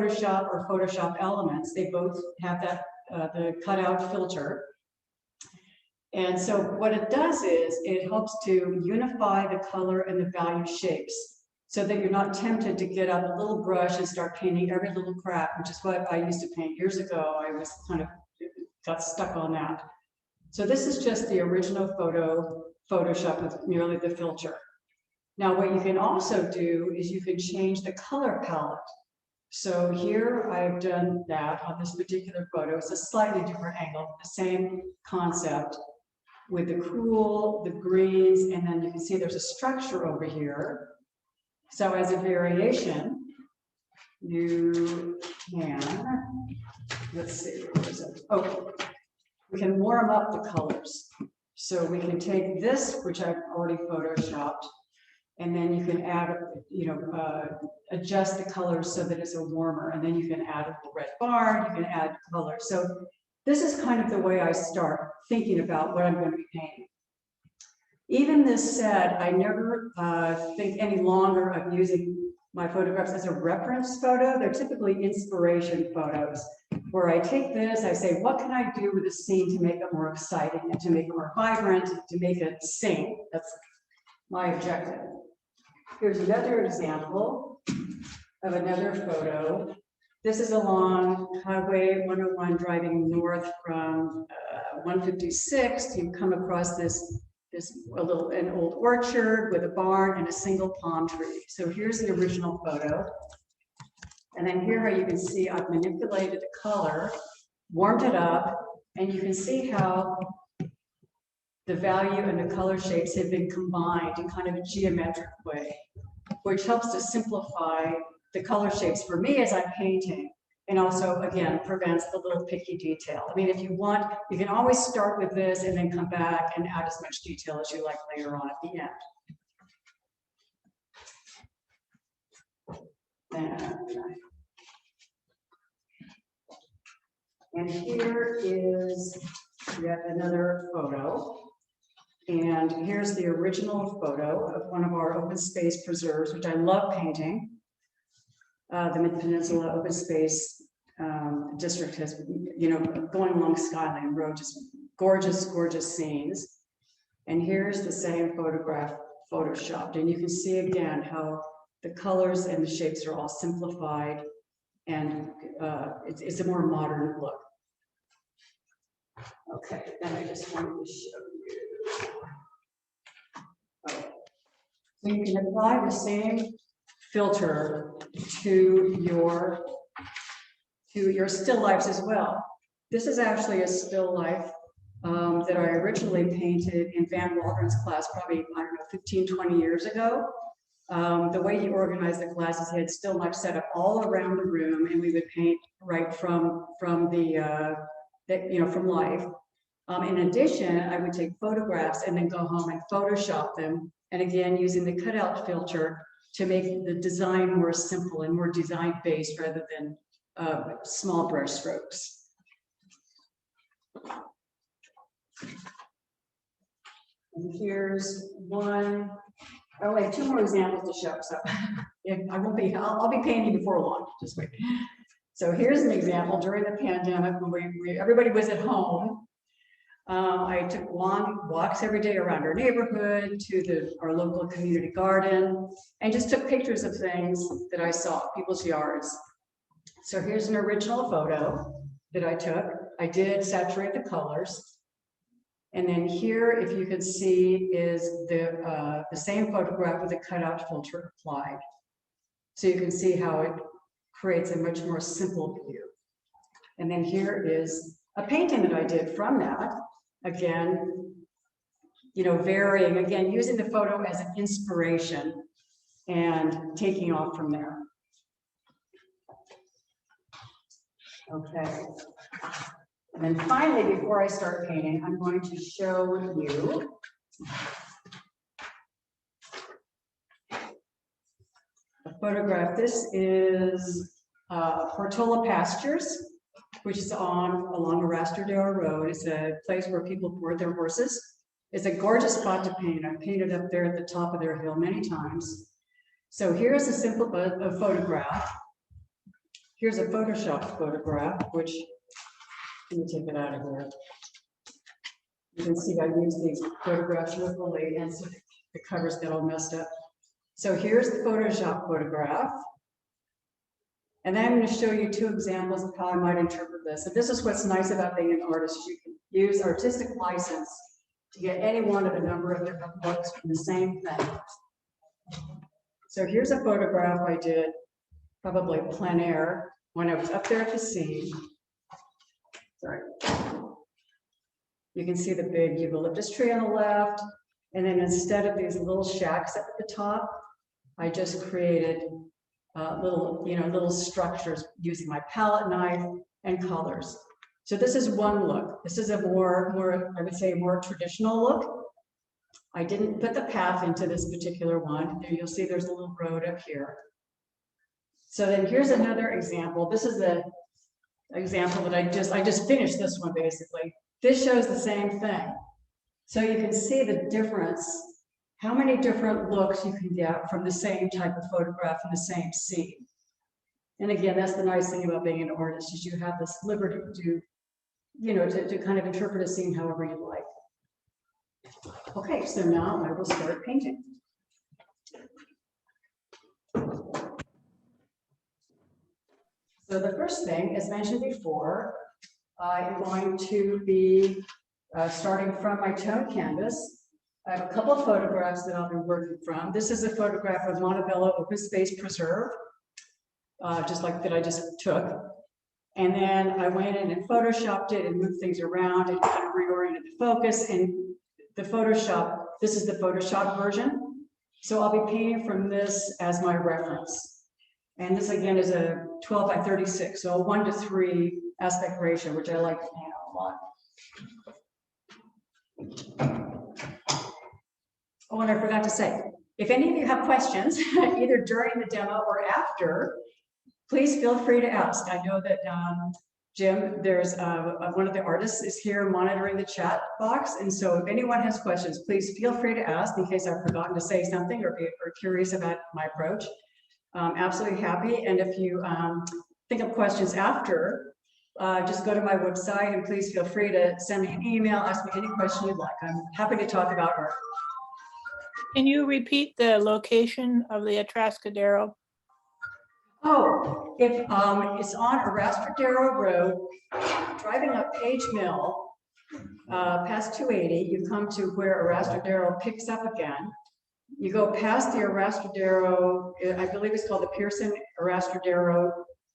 Photoshop or Photoshop Elements. They both have that the cutout filter. And so what it does is it helps to unify the color and the value shapes so that you're not tempted to get out a little brush and start painting every little crack, which is what I used to paint years ago. I was got stuck on that. So this is just the original Photoshop with merely the filter. Now what you can also do is you can change the color palette. So here I've done that on this particular photo. It's a slightly different angle, the same concept with the cool, the greens, and then you can see there's a structure over here. So as a variation, you can, let's see, where is it? Oh, we can warm up the colors. So we can take this, which I've already photoshopped, and then you can add, adjust the colors so that it's a warmer, and then you can add a red bar, you can add color. So this is kind of the way I start thinking about what I'm going to be painting. Even this said, I never think any longer of using my photographs as a reference photo. They're typically inspiration photos, where I take this, I say, what can I do with the scene to make it more exciting and to make it more vibrant, to make it sing? That's my objective. Here's another example of another photo. This is along Highway 101 driving north from 156. You come across an old orchard with a barn and a single palm tree. So here's the original photo. And then here you can see I've manipulated the color, warmed it up, and you can see how the value and the color shapes have been combined in kind of a geometric way, which helps to simplify the color shapes for me as I'm painting, and also, again, prevents the little picky detail. I mean, if you want, you can always start with this and then come back and add as much detail as you like later on at the end. And here is yet another photo. And here's the original photo of one of our open space preserves, which I love painting. The Mid-Peninsula Open Space District has, going along Skyline Road, just gorgeous, gorgeous scenes. And here's the same photograph photoshopped. And you can see again how the colors and the shapes are all simplified, and it's a more modern look. Okay, then I just wanted to show you. Okay. So you can apply the same filter to your still lifes as well. This is actually a still life that I originally painted in Van Waldron's class probably, I don't know, 15, 20 years ago. The way he organized the classes, he had still life set up all around the room, and we would paint right from life. In addition, I would take photographs and then go home and Photoshop them, and again using the cutout filter to make the design more simple and more design-based rather than small brush strokes. And here's one. I only have two more examples to show, so I'll be painting before long. Just wait. So here's an example during the pandemic when everybody was at home. I took long walks every day around our neighborhood to our local community garden, and just took pictures of things that I saw, people's yards. So here's an original photo that I took. I did saturate the colors. And then here, if you can see, is the same photograph with a cutout filter applied. So you can see how it creates a much more simple view. And then here is a painting that I did from that. Again, varying, again, using the photo as an inspiration and taking off from there. Okay. And then finally, before I start painting, I'm going to show you a photograph. This is Portola Pastures, which is along Arastradale Road. It's a place where people board their horses. It's a gorgeous spot to paint. I've painted up there at the top of their hill many times. So here's a simple photograph. Here's a Photoshop photograph, which, let me take it out of here. You can see I use these photographs liberally, and so the covers get all messed up. So here's the Photoshop photograph. And then I'm going to show you two examples of how I might interpret this. And this is what's nice about being an artist, is you can use artistic license to get any one of a number of different looks from the same thing. So here's a photograph I did, probably plein air, when I was up there at the scene. Sorry. You can see the big eucalyptus tree on the left. And then instead of these little shacks up at the top, I just created little structures using my palette knife and colors. So this is one look. This is a more, I would say, a more traditional look. I didn't put the path into this particular one. There you'll see there's a little road up here. So then here's another example. This is the example that I just finished this one basically. This shows the same thing. So you can see the difference, how many different looks you can get from the same type of photograph in the same scene. And again, that's the nice thing about being an artist, is you have this liberty to kind of interpret a scene however you like. Okay, so now I will start painting. So the first thing, as mentioned before, I am going to be starting from my tone canvas. I have a couple of photographs that I'll be working from. This is a photograph of Montebello Open Space Preserve, just like that I just took. And then I went in and photoshopped it and moved things around and kind of reoriented the focus. And the Photoshop, this is the Photoshop version. So I'll be painting from this as my reference. And this again is a 12 by 36, so a 1:3 aspect ratio, which I like to paint a lot. Oh, and I forgot to say, if any of you have questions, either during the demo or after, please feel free to ask. I know that Jim, there's one of the artists is here monitoring the chat box. And so if anyone has questions, please feel free to ask in case I've forgotten to say something or curious about my approach. Absolutely happy. And if you think of questions after, just go to my website and please feel free to send me an email, ask me any question you'd like. I'm happy to talk about art. Can you repeat the location of the Atrascadero? Oh, if it's on Atrascadero Road, driving up Page Mill, past 280, you come to where Atrascadero picks up again. You go past the Atrascadero, I believe it's called the Pearson Atrascadero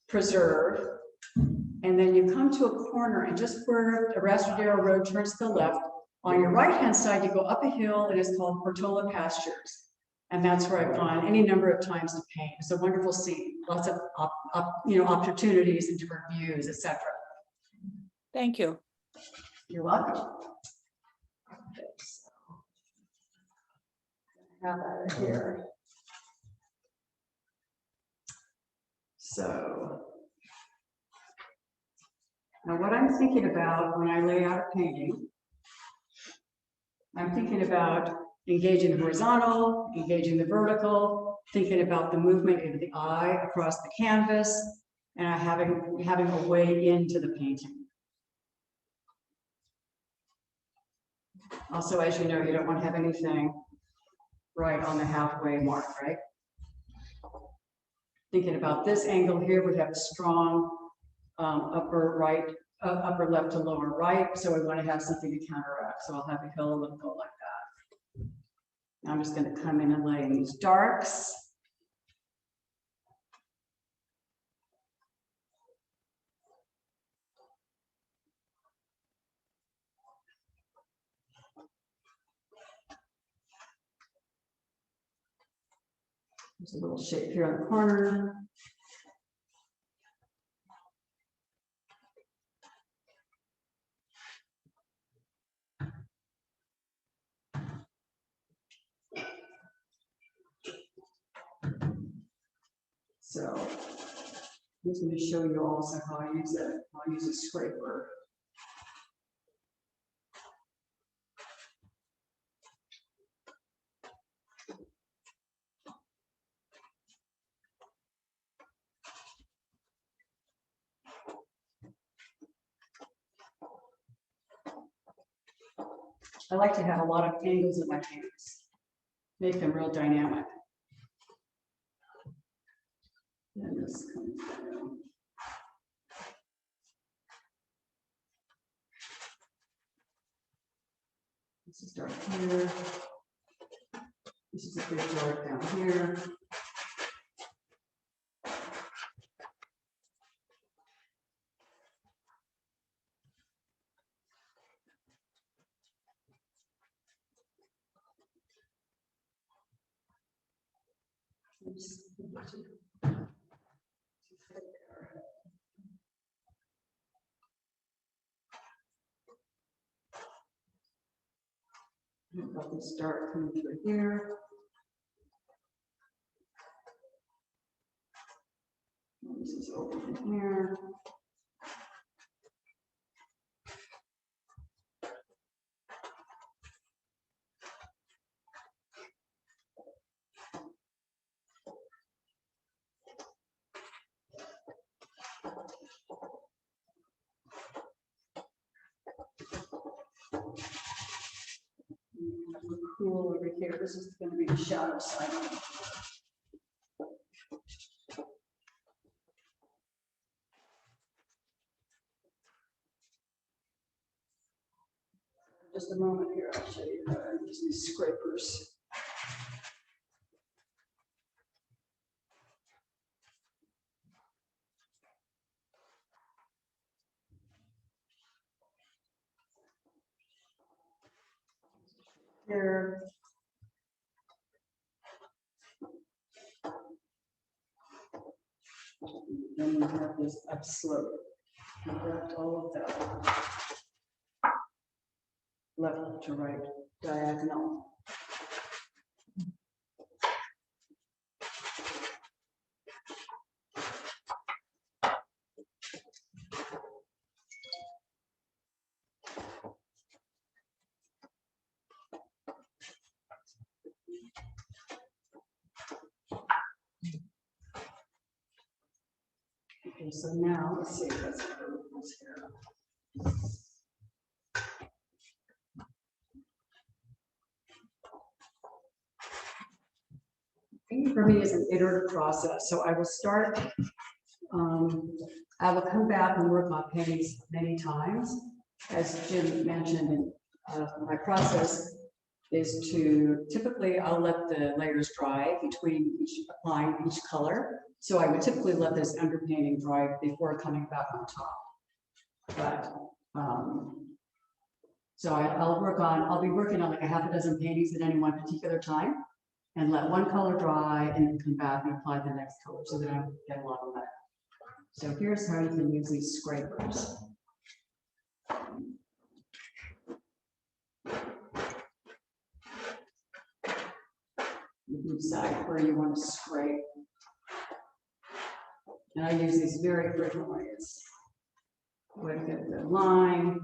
Preserve, and then you come to a corner, and just where Atrascadero Road turns to the left, on your right-hand side, you go up a hill, and it's called Portola Pastures. And that's where I've gone any number of times to paint. It's a wonderful scene, lots of opportunities and different views, etc. Thank you. You're welcome. Okay, so I have that here. So now what I'm thinking about when I lay out a painting, I'm thinking about engaging the horizontal, engaging the vertical, thinking about the movement of the eye across the canvas, and having a way into the painting. Also, as you know, you don't want to have anything right on the halfway mark, right? Thinking about this angle here, we have a strong upper left to lower right, so we want to have something to counteract. So I'll have a hill and go like that. I'm just going to come in and lay in these darks. There's a little shape here on the corner. So I'm just going to show you also how I use it. I'll use a scraper. I like to have a lot of angles in my paintings, make them real dynamic. And this comes down. This is dark here. This is a big dark down here. Oops. I've got this dark coming through here. This is open here. Cool over here. This is going to be the shadow side. Just a moment here, I'll show you how I use these scrapers. Here. Then we have this upslope. Left all of that. Left to right, diagonal. Okay, so now let's see if that's here. Painting for me is an iterative process, so I will start. I will come back and work on paintings many times. As Jim mentioned, my process is to typically I'll let the layers dry between applying each color. So I would typically let this underpainting dry before coming back on top. But so I'll be working on like a half a dozen paintings at any one particular time, and let one color dry, and then come back and apply the next color so that I don't get a lot of that. So here's how you can use these scrapers. You decide where you want to scrape. And I use these very frequently. It's way to get the line,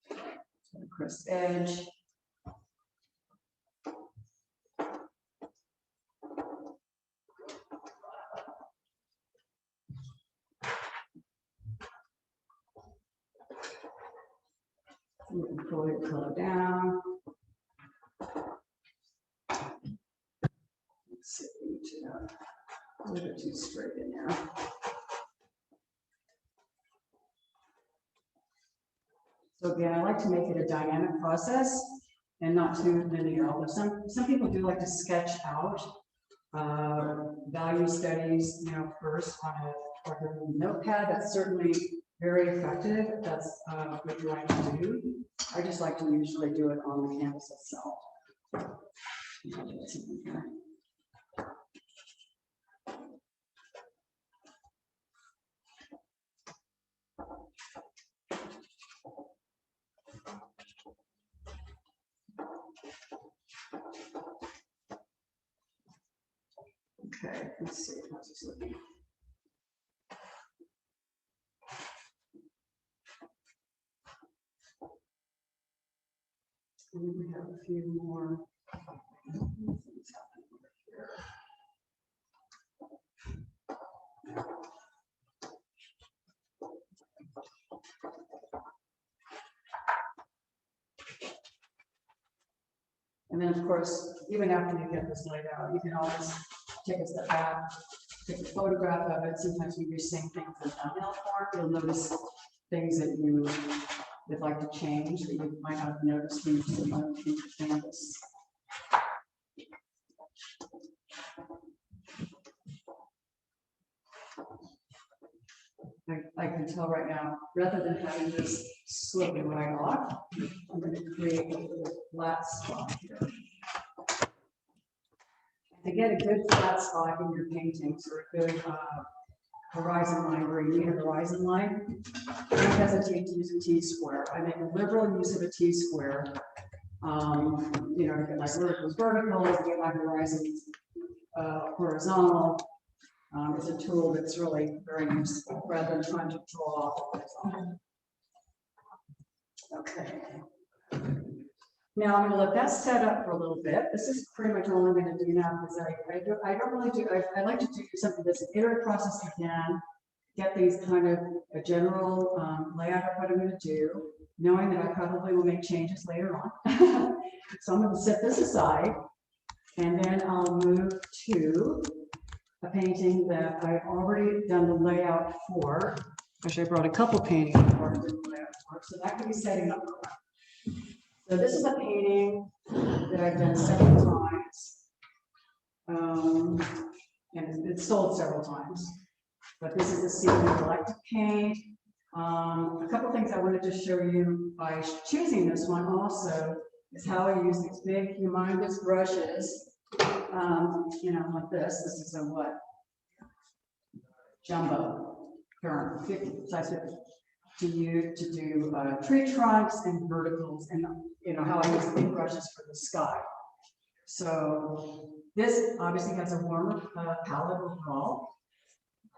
the crisp edge. You can pull your color down. Let's see, a little bit too straight in there. So again, I like to make it a dynamic process and not too linear. Although some people do like to sketch out value studies, first on a notepad. That's certainly very effective. If that's what you like to do. I just like to usually do it on the canvas itself. Okay, let's see how's this looking. And we have a few more things happening over here. And then, of course, even after you get this laid out, you can always take a step back, take a photograph of it. Sometimes when you're seeing things in thumbnail form, you'll notice things that you would like to change that you might not have noticed when you're sitting on the canvas. I can tell right now, rather than having this sloping right off, I'm going to create a little flat spot here. To get a good flat spot in your paintings or a good horizon line where you need a horizon line, don't hesitate to use a T-square. I make a liberal use of a T-square. You know, to get my verticals vertical, to get my horizons horizontal. It's a tool that's really very useful rather than trying to draw horizontal. Okay. Now I'm going to let that set up for a little bit. This is pretty much all I'm going to do now because I don't really do, I like to do something that's an iterative process again, get these kind of a general layout of what I'm going to do, knowing that I probably will make changes later on. So I'm going to set this aside and then I'll move to a painting that I've already done the layout for. Actually, I brought a couple paintings for the layout for, so that could be setting up. So this is a painting that I've done several times, and it's sold several times. But this is a scene that I like to paint. A couple things I wanted to show you by choosing this one also is how I use these big, humongous brushes. You know, like this. This is a what? Jumbo, current 50, size 50. To do tree trunks and verticals, and you know how I use big brushes for the sky. So this obviously has a warmer palette overall.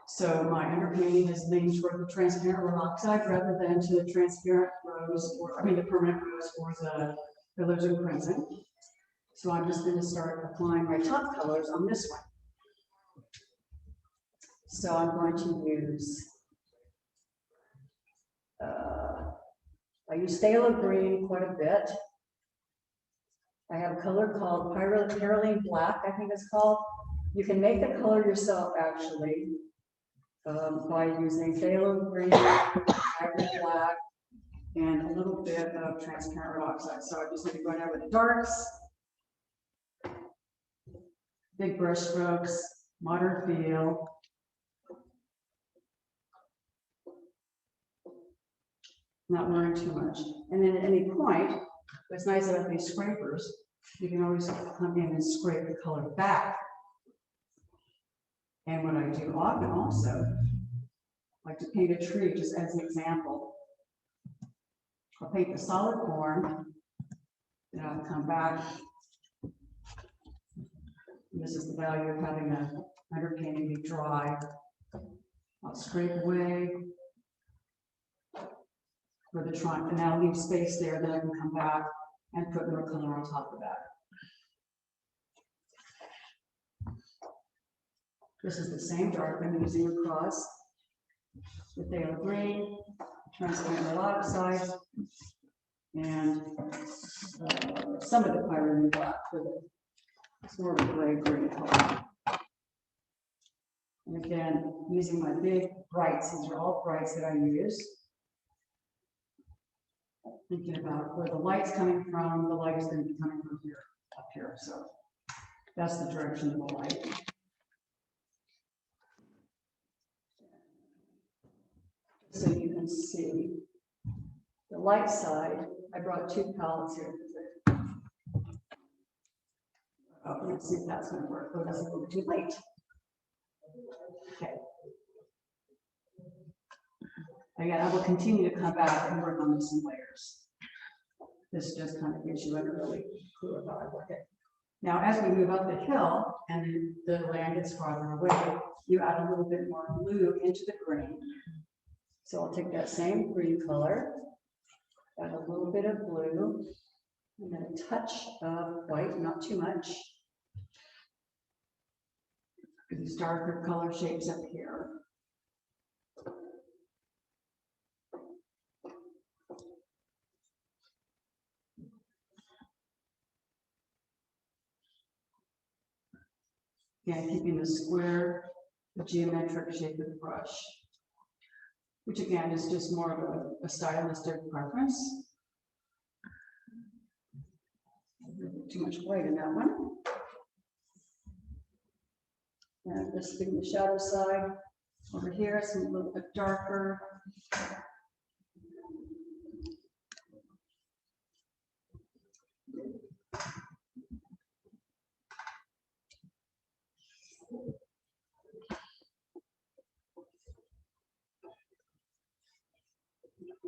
So my underpainting is leaning toward the transparent peroxide rather than to the transparent rose, or I mean the permanent rose or the alizarin crimson. So I'm just going to start applying my top colors on this one. So I'm going to use I use phthalo green quite a bit. I have a color called Pyroline Black, I think it's called. You can make the color yourself actually by using phthalo green, Pyroline Black, and a little bit of transparent peroxide. So I'm just going to go down with the darks, big brush strokes, modern feel. Not wearing too much. And then at any point, what's nice about these scrapers, you can always come in and scrape the color back. And what I do often also, like to paint a tree just as an example. I'll paint the solid form, then I'll come back. And this is the value of having an underpainting be dry. I'll scrape away for the trunk, and now leave space there, then I can come back and put more color on top of that. This is the same dark I'm using across the phthalo green, transparent peroxide, and some of the Pyroline Black for the it's more of a gray color. And again, using my big brights, these are all brights that I use. Thinking about where the light's coming from, the light is going to be coming from here, up here. So that's the direction of the light. So you can see the light side. I brought two palettes here. Oh, let's see if that's going to work. Oh, that's a little too late. Okay. Again, I will continue to come back and work on this in layers. This just kind of gives you a really clear how I work it. Now, as we move up the hill and the land gets farther away, you add a little bit more blue into the green. So I'll take that same green color, add a little bit of blue, and then a touch of white, not too much. These darker color shapes up here. Again, keeping the square, the geometric shape of the brush, which again is just more of a stylistic preference. Too much white in that one. And just leaving the shadow side over here, some a little bit darker.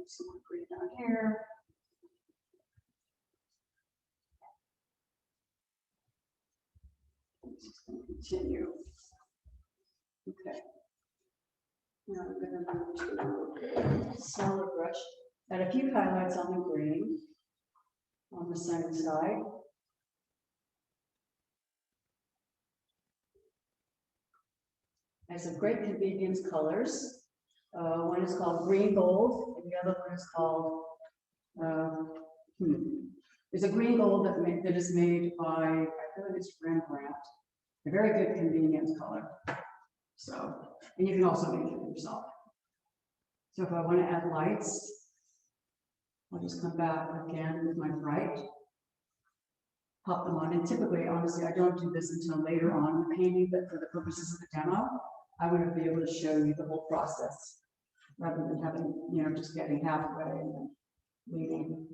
Some more green down here. Just going to continue. Okay. Now I'm going to move to a smaller brush. Add a few highlights on the green on the sunny side. Has some great convenience colors. One is called green gold, and the other one is called. There's a green gold that is made by, I believe it's Rembrandt. A very good convenience color. So, and you can also make it yourself. So if I want to add lights, I'll just come back again with my bright, pop them on. And typically, honestly, I don't do this until later on in the painting, but for the purposes of the demo, I want to be able to show you the whole process rather than having, you know, just getting halfway and then leaving.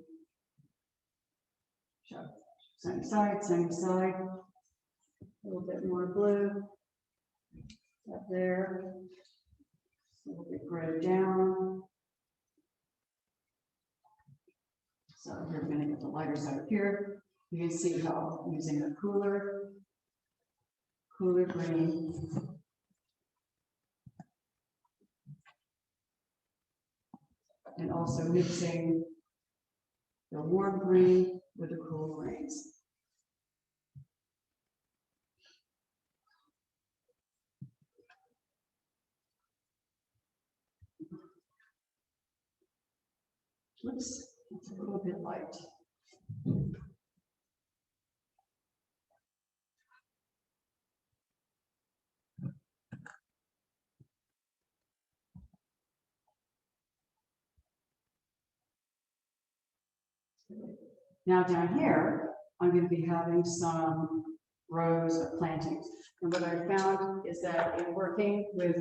So, sunny side, a little bit more blue up there, a little bit gray down. So here we're going to get the lighter side up here. You can see how I'm using a cooler green. And also mixing the warm green with the cool greens. Oops, it's a little bit light. Now down here, I'm going to be having some rows of plantings. And what I found is that in working with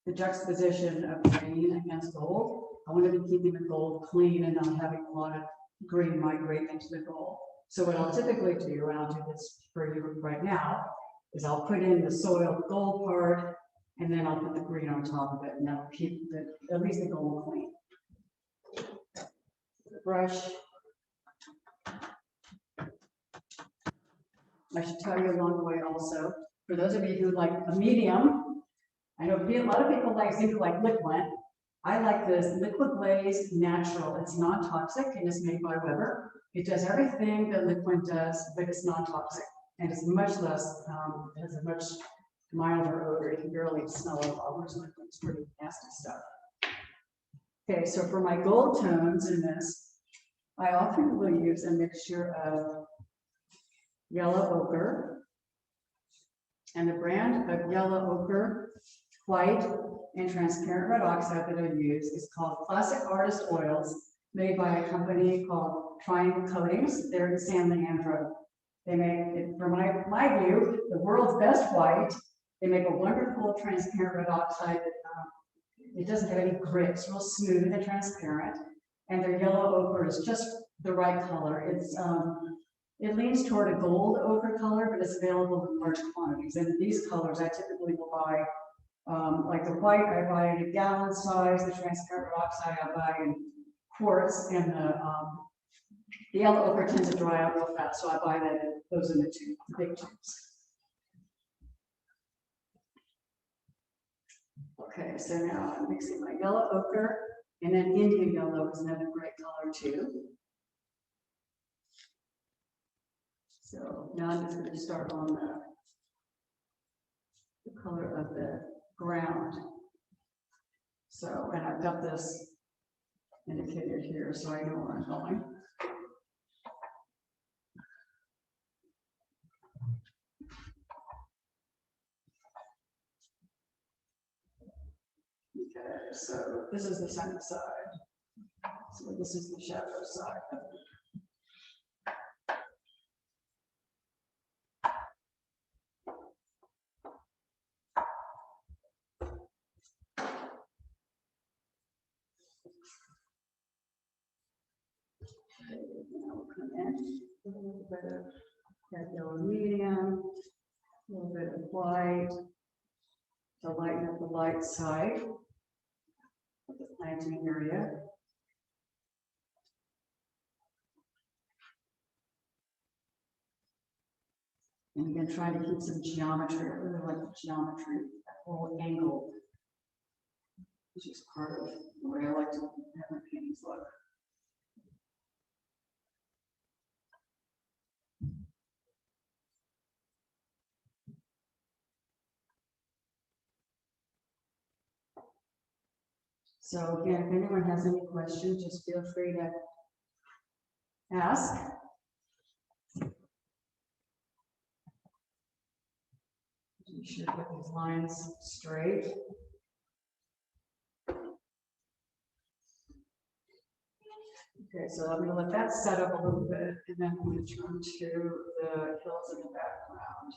the juxtaposition of green against gold, I want to be keeping the gold clean and not having a lot of green migrate into the gold. So what I'll typically do, and I'll do this for you right now, is I'll put in the soiled gold part, and then I'll put the green on top of it, and that'll keep at least the gold clean. The brush. I should tell you along the way also, for those of you who like a medium, I know a lot of people like liquid. I like this liquid glaze natural. It's non-toxic and it's made by Weber. It does everything that liquid does, but it's non-toxic. And it's much less, it has a much milder odor. You can barely smell it all, whereas liquid is pretty nasty stuff. Okay, so for my gold tones in this, I often will use a mixture of yellow ochre, and the brand of yellow ochre, white, and transparent red oxide that I use is called Classic Artist Oils, made by a company called Triangle Coatings. They're in San Leandro. They make, it, from my view, the world's best white. They make a wonderful transparent red oxide that it doesn't have any grit. It's real smooth and transparent. And their yellow ochre is just the right color. It's it leans toward a gold ochre color, but it's available in large quantities. And these colors I typically will buy, like the white, I buy in a gallon size. The transparent red oxide I buy in quarts, and the yellow ochre tends to dry out real fast, so I buy those in the big tubes. Okay, so now I'm mixing my yellow ochre, and then Indian yellow is another great color too. So now I'm just going to start on the color of the ground. So, and I've got this indicated here, so I know where I'm going. Okay, so this is the sunny side. So this is the shadow side. Now we'll come in a little bit of that yellow medium, a little bit of white to lighten up the light side of the planting area. And again, trying to keep some geometry. I really like the geometry, that whole angle, which is part of the way I like to have my paintings look. So again, if anyone has any questions, just feel free to ask. You should get these lines straight. Okay, so I'm going to let that set up a little bit, and then I'm going to turn to the hills in the background.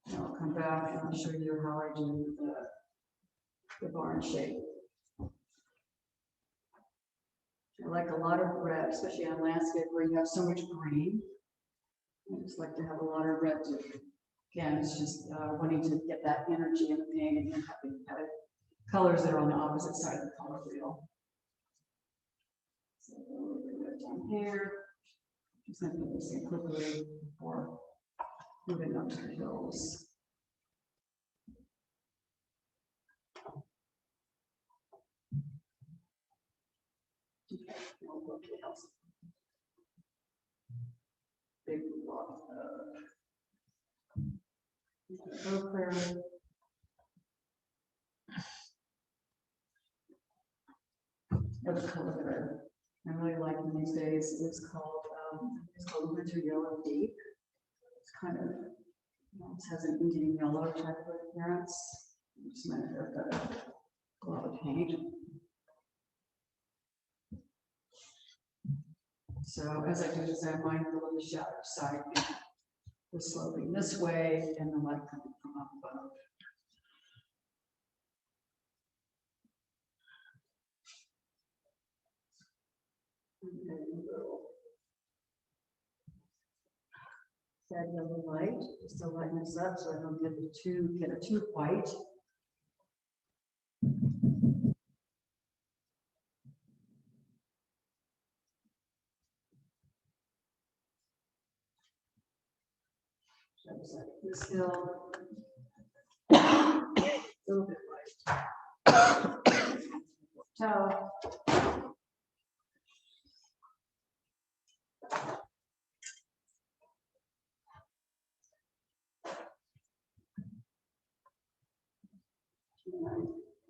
And I'll come back and I'll show you how I do the barn shape. I like a lot of red, especially on landscape where you have so much green. I just like to have a lot of red too. Again, it's just wanting to get that energy in the paint and having colors that are on the opposite side of the color wheel. So a little bit of red down here. Just going to put this in quickly before moving up to the hills. Okay, we'll go to the hills. Big block of ochre. Another color that I really like in these days is called Winter Yellow Deep. It's kind of, it has an Indian yellow type of appearance. I'm just going to have a lot of paint. So as I do this, I'm mindful of the shadow side, the sloping this way and the light coming from up above. That yellow light just to lighten this up so I don't get it too white. This hill, a little bit light. Tower.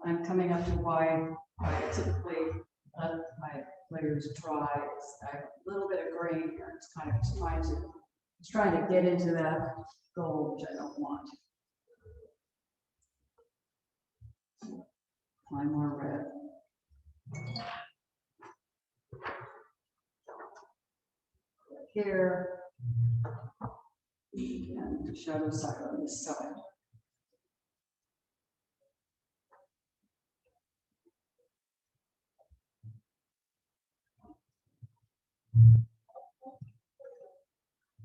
I'm coming up to why I typically let my layers dry. I have a little bit of green here. It's kind of trying to get into that gold, which I don't want. Apply more red. Here, and the shadow side on this side.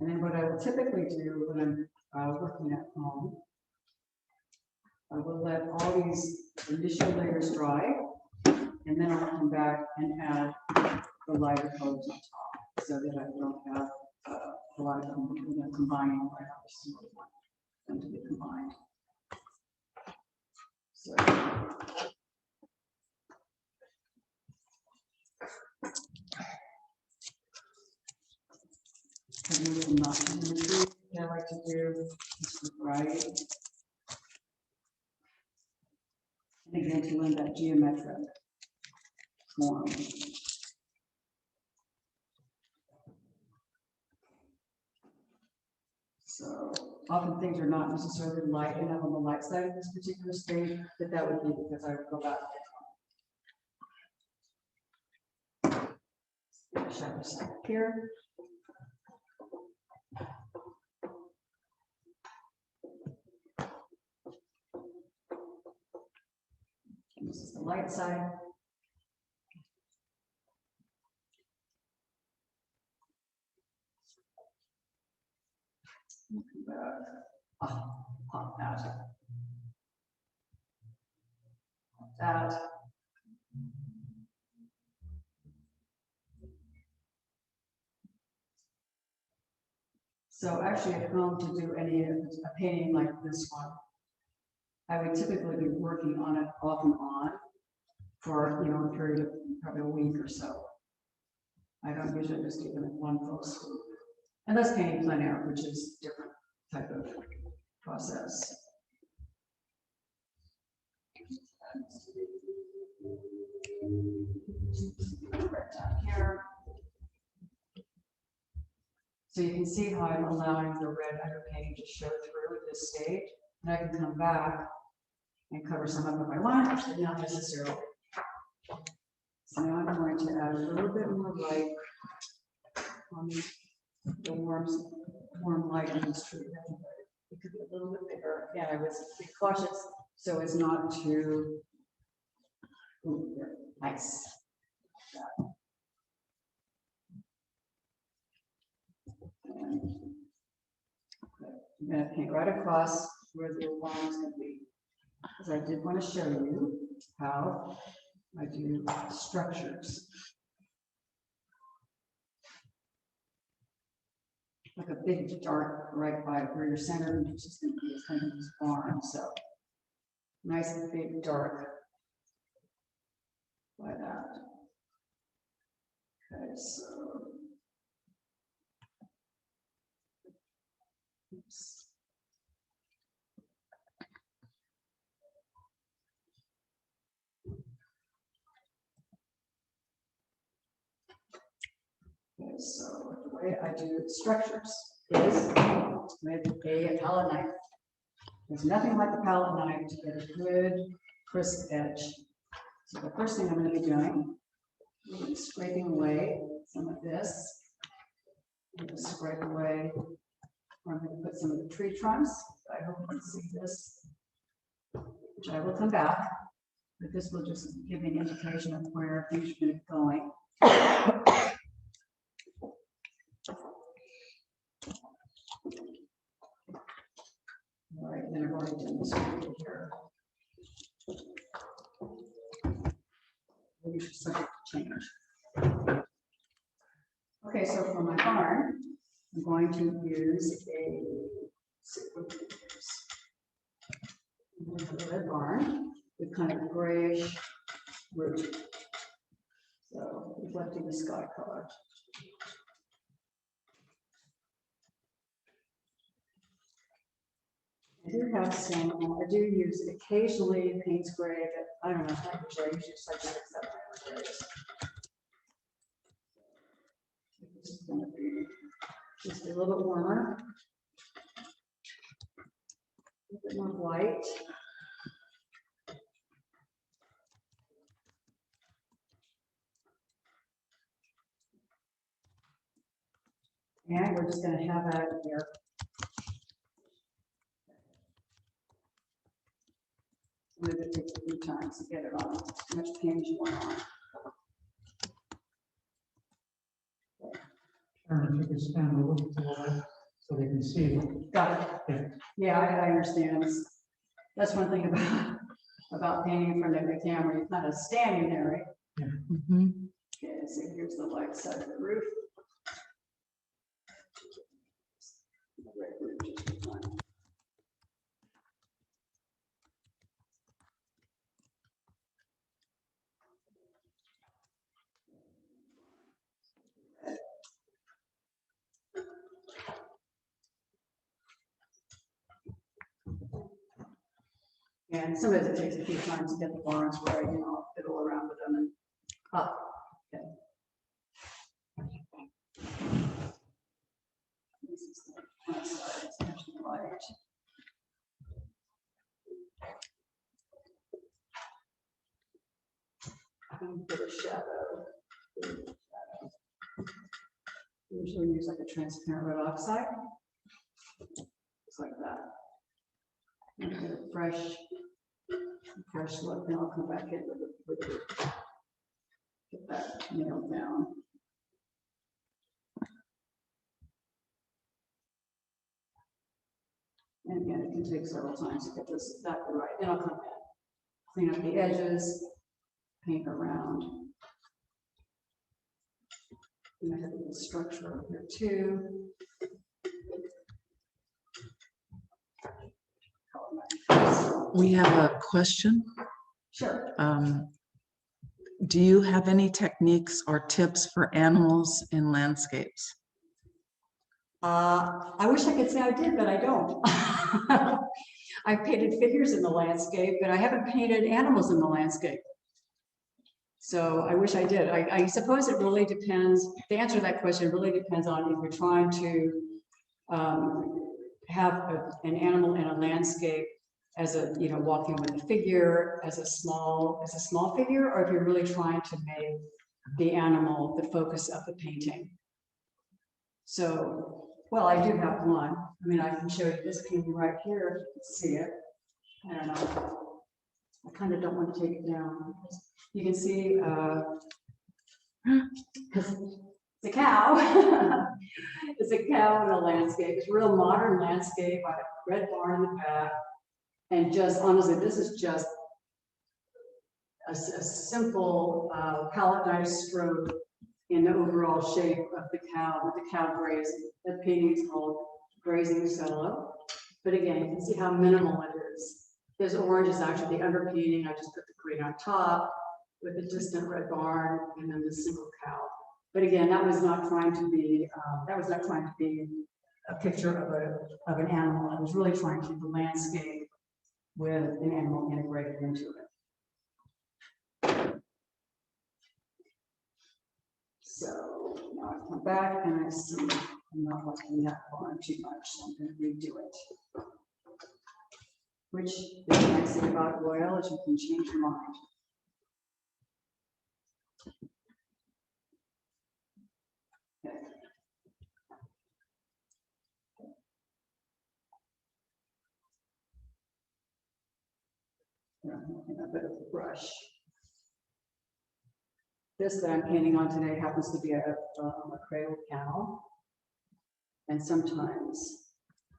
And then what I will typically do when I'm working at home, I will let all these initial layers dry, and then I'll come back and add the lighter colors on top, so that I don't have a lot of them combining right out. I just want them to be combined. So. I like to do this variety. And again, to learn that geometric form. So often things are not necessarily light enough on the light side of this particular stage, but that would be because I would go back. Shadow side here. This is the light side. Pop that. That. So actually at home to do any a painting like this one, I would typically be working on it off and on for a period of probably a week or so. I don't usually just do them in one full swoop. Unless painting plein air, which is a different type of process. Right down here. So you can see how I'm allowing the red underpainting to show through at this stage. And I can come back and cover some up if I want, but not necessarily. So now I'm going to add a little bit more light on the warm light on this tree. It could be a little bit bigger. Again, I was cautious so it's not too nice. I'm going to paint right across where the line is going to be, because I did want to show you how I do structures. Like a big dark right by where your center is just going to be kind of this barn. So nice and big dark by that. Okay, so oops. Okay, so the way I do structures is with a palette knife. There's nothing like a palette knife to get a good crisp edge. So the first thing I'm going to be doing is scraping away some of this. I'm going to scrape away. I'm going to put some of the tree trunks. I hope you can see this, which I will come back, but this will just give me an indication of where things are going to be going. All right, then I've already done this one here. Maybe it's subject to change. Okay, so for my barn, I'm going to use a red barn with kind of grayish roof. So reflecting the sky color. I do have some, I do use occasionally Payne's gray, but I don't know, I usually just like 6, 7 grays. This is going to be just a little bit warmer, a little bit more white. And we're just going to have that here. I'm going to take a few times to get it on as much paint as you want on. Turn, if you can stand a little bit more so they can see it. Got it. Yeah, I understand. That's one thing about painting in front of the camera. You're kind of standing there, right? Yeah. Mm-hmm. Okay, so here's the light side of the roof. The red roof just fine. And sometimes it takes a few times to get the barns right, fiddle around with them and up. Okay. This is the front side, it's actually light. and put a shadow. Usually use like a transparent red oxide, just like that. And get a fresh look, and I'll come back in with get that nailed down. And again, it can take several times to get this exactly right. Then I'll come back, clean up the edges, paint around. And I have a little structure over here too. We have a question. Sure. Do you have any techniques or tips for animals in landscapes? I wish I could say I did, but I don't. I've painted figures in the landscape, but I haven't painted animals in the landscape. So I wish I did. I suppose it really depends. The answer to that question really depends on if you're trying to have an animal in a landscape as a, you know, walking with a figure, as a small figure, or if you're really trying to make the animal the focus of the painting. So, well, I do have one. I mean, I can show you this painting right here. You can see it. I don't know. I kind of don't want to take it down. You can see it's a cow. It's a cow in a landscape. It's a real modern landscape. I have a red barn in the back. And just honestly, this is just a simple palette knife stroke in the overall shape of the cow, with the cow grazing. The painting is called Grazing Solo. But again, you can see how minimal it is. This orange is actually the underpainting. I just put the green on top with a distant red barn and then the single cow. But again, that was not trying to be a picture of an animal. I was really trying to keep the landscape with an animal integrated into it. So now I come back and I see I'm not liking that barn too much, so I'm going to redo it. Which the nice thing about oil is you can change your mind. Okay. A bit of a brush. This that I'm painting on today happens to be a cradle panel, and sometimes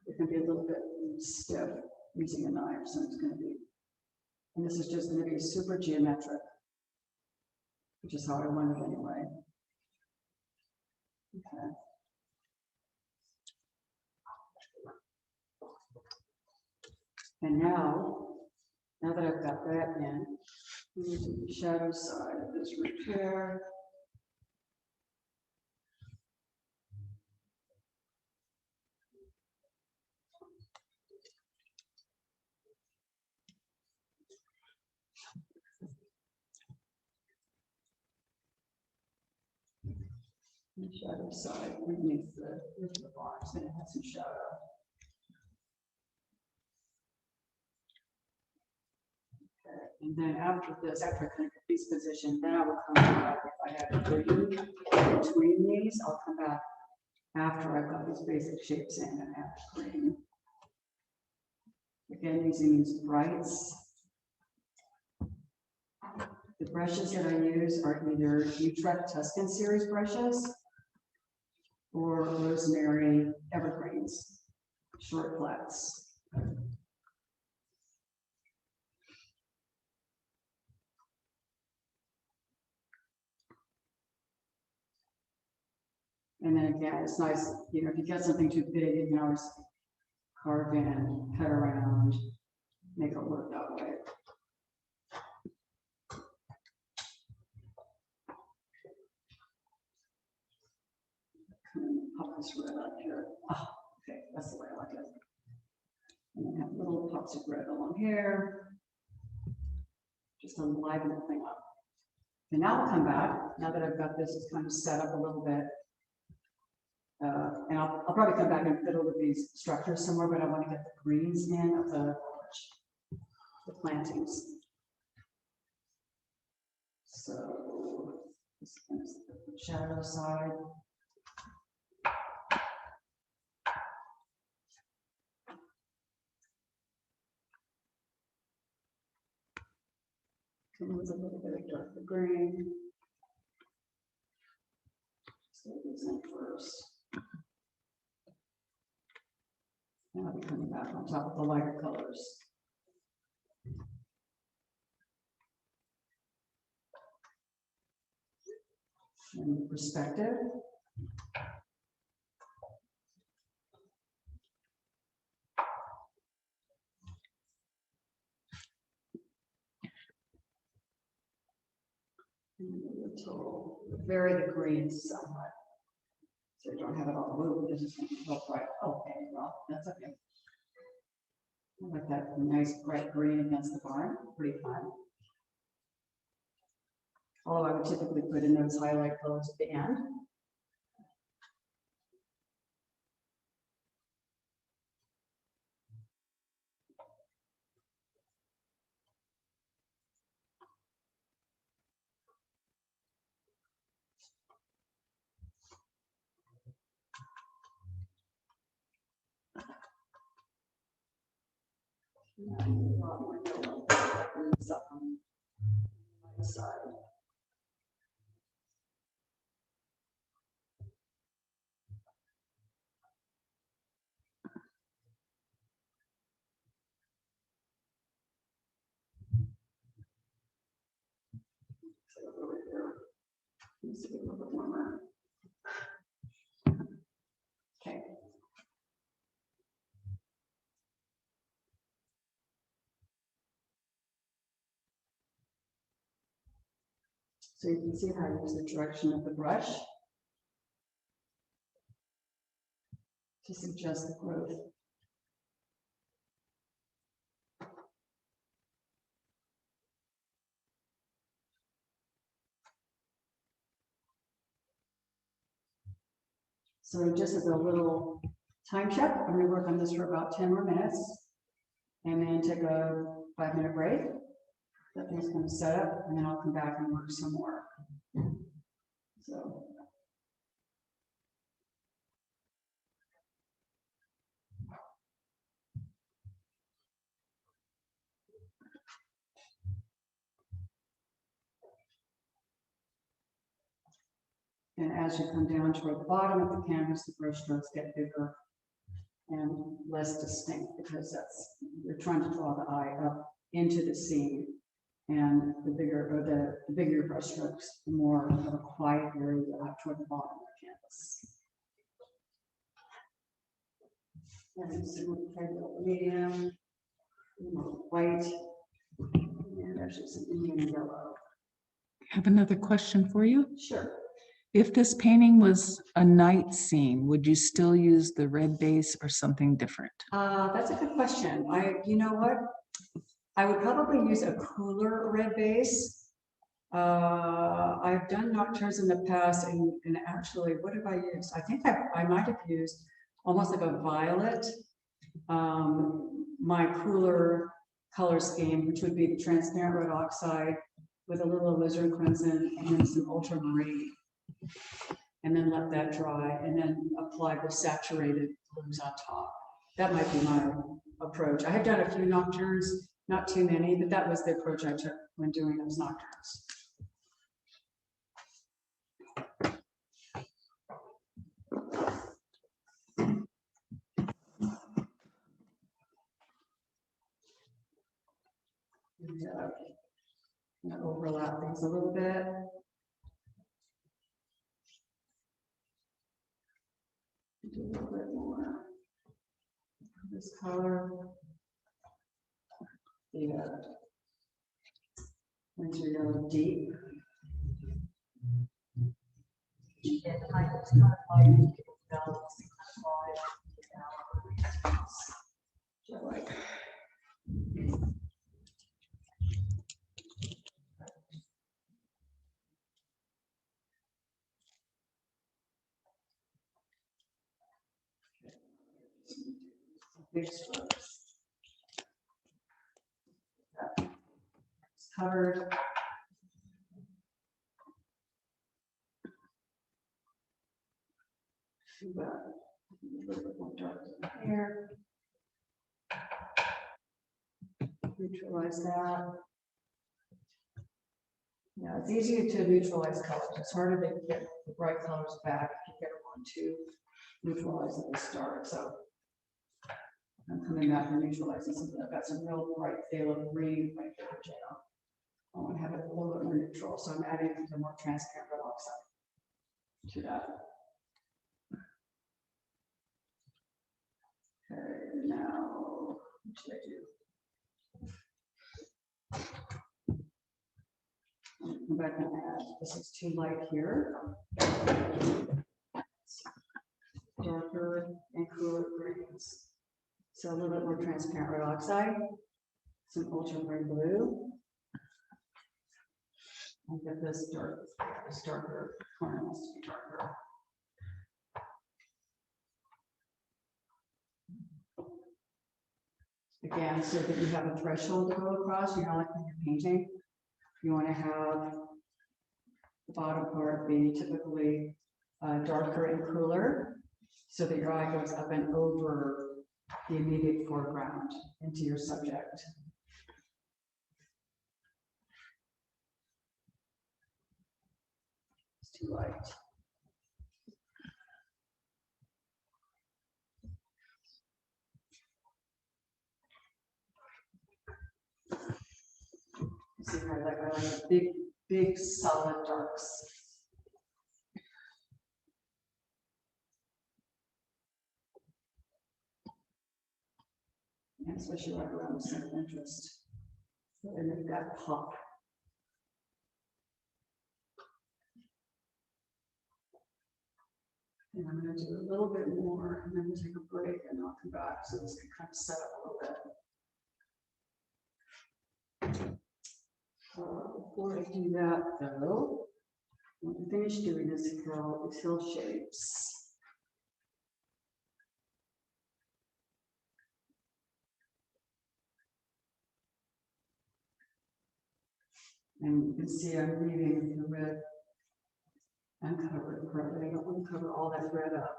it can be a little bit stiff using a knife, so it's going to be, and this is just going to be super geometric, which is how I want it anyway. Okay. And now that I've got that in, I'm going to do the shadow side of this repair. The shadow side underneath the box, and it has some shadow. And then after this, after I connect these positions, then I will come back. If I have a green between these, I'll come back after I've got these basic shapes in and add green. Again, using these brights. The brushes that I use are either Utrecht Tuscan series brushes or Rosemary Evergreens, short flats. And then again, it's nice, you know, if you get something too big, you can always carve in, cut around, make it work that way. Pop this red up here. Oh, okay, that's the way I like it. And then have little pops of red along here, just to liven the thing up. And now I'll come back, now that I've got this kind of set up a little bit. And I'll probably come back and fiddle with these structures somewhere, but I want to get the greens in of the plantings. So This is the shadow side. Come with a little bit of darker green. So these in first. And I'll be coming back on top of the lighter colors. And perspective. And a little, vary the greens somewhat. So you don't have it all moved, this is going to look right. Okay, well, that's okay. I like that nice bright green against the barn, pretty fun. Although I would typically put in those highlight colors at the end. And a lot more yellow, up on the side. Needs to be a little bit warmer. Okay. So you can see how I use the direction of the brush to suggest the growth. So just as a little time check, I'm going to work on this for about 10 more minutes and then take a 5-minute break. That thing's going to set up and then I'll come back and work some more. So. And as you come down toward the bottom of the canvas, the brush strokes get bigger and less distinct because you're trying to draw the eye up into the scene. And the bigger your brush strokes, the more of a quiet area you'll have toward the bottom of the canvas. And so medium, white, and actually some Indian yellow. I have another question for you. Sure. If this painting was a night scene, would you still use the red base or something different? That's a good question. You know what? I would probably use a cooler red base. I've done nocturnes in the past, and actually, what have I used? I think I might have used almost like a violet. My cooler color scheme, which would be the transparent red oxide with a little alizarin crimson and then some ultramarine. And then let that dry and then apply the saturated blues on top. That might be my approach. I have done a few nocturnes, not too many, but that was the approach I took when doing those nocturnes. I'm gonna overlap things a little bit. Do a little bit more. This color. Yeah. Winter yellow deep. And I just kind of like balancing the like. Big strokes. It's covered. do that. A little bit more dark here. Neutralize that. Yeah, it's easier to neutralize colors. It's harder to get the bright colors back if you get them on too neutralize at the start. So I'm coming back and neutralizing something. I've got some real bright phthalo green right here, which I want to have it a little bit more neutral. So I'm adding the more transparent red oxide to that. Okay, now what should I do? Come back and add, this is too light here. Darker and cooler greens. So a little bit more transparent red oxide, some ultramarine blue. I'll get this darker corner wants to be darker. Again, so that you have a threshold to go across, you know, like when you're painting. You want to have the bottom part be typically darker and cooler so that your eye goes up and over the immediate foreground into your subject. It's too light. See, I like big solid darks. And especially right around the center of interest. And they've got pop. And I'm going to do a little bit more, and then we'll take a break, and I'll come back so this can kind of set up a little bit. Before I do that, though, when I finish doing this hill shapes. And you can see I'm leaving the red uncovered partly. I don't want to cover all that red up.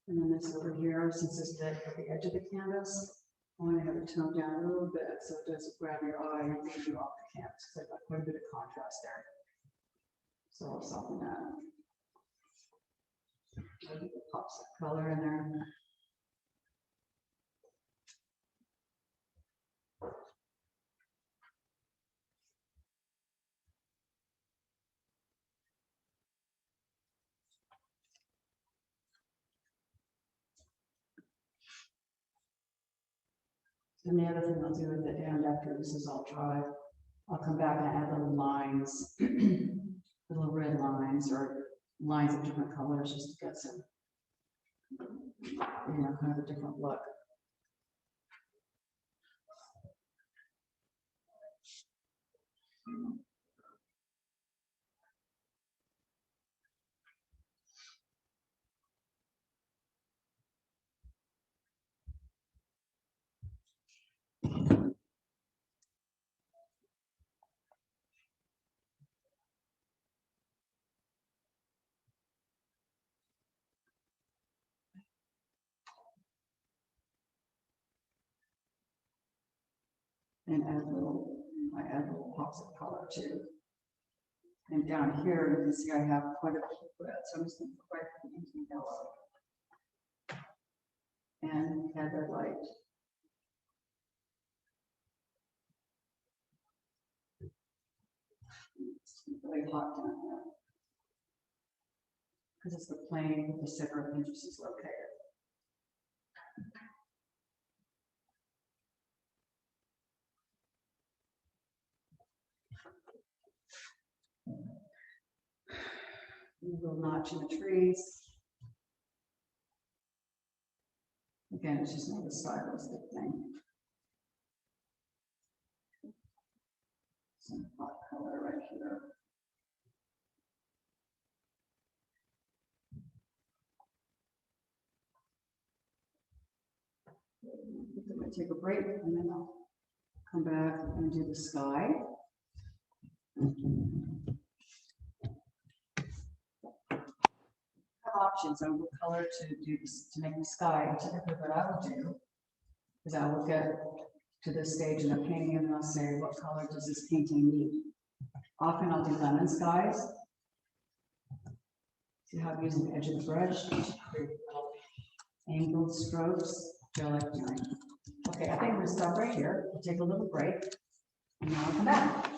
And then this over here, since it's at the edge of the canvas, I want to have it toned down a little bit so it doesn't grab your eye and leave you off the canvas because I've got quite a bit of contrast there. So I'll soften that. I'll get the pops of color in there. And the other thing I'll do with it, and after this is all dry, I'll come back and add little lines, little red lines or lines of different colors just to get some, you know, kind of a different look. And I add little pops of color too. And down here, you can see I have quite a bit of red, so I'm just going to put right into yellow. And add red light. It's really hot down here. Because it's the plane where the center of interest is located. A little notch in the trees. Again, it's just not a stylistic thing. Some hot color right here. I'm going to take a break and then I'll come back and do the sky. Options on what color to do this, to make the sky. And typically what I will do is I will get to this stage in the painting and I'll say, what color does this painting need? Often I'll do lemon skies. See how I'm using the edge of the brush, create little angled strokes. Feel like doing. Okay, I think I'm gonna stop right here. We'll take a little break and now I'll come back.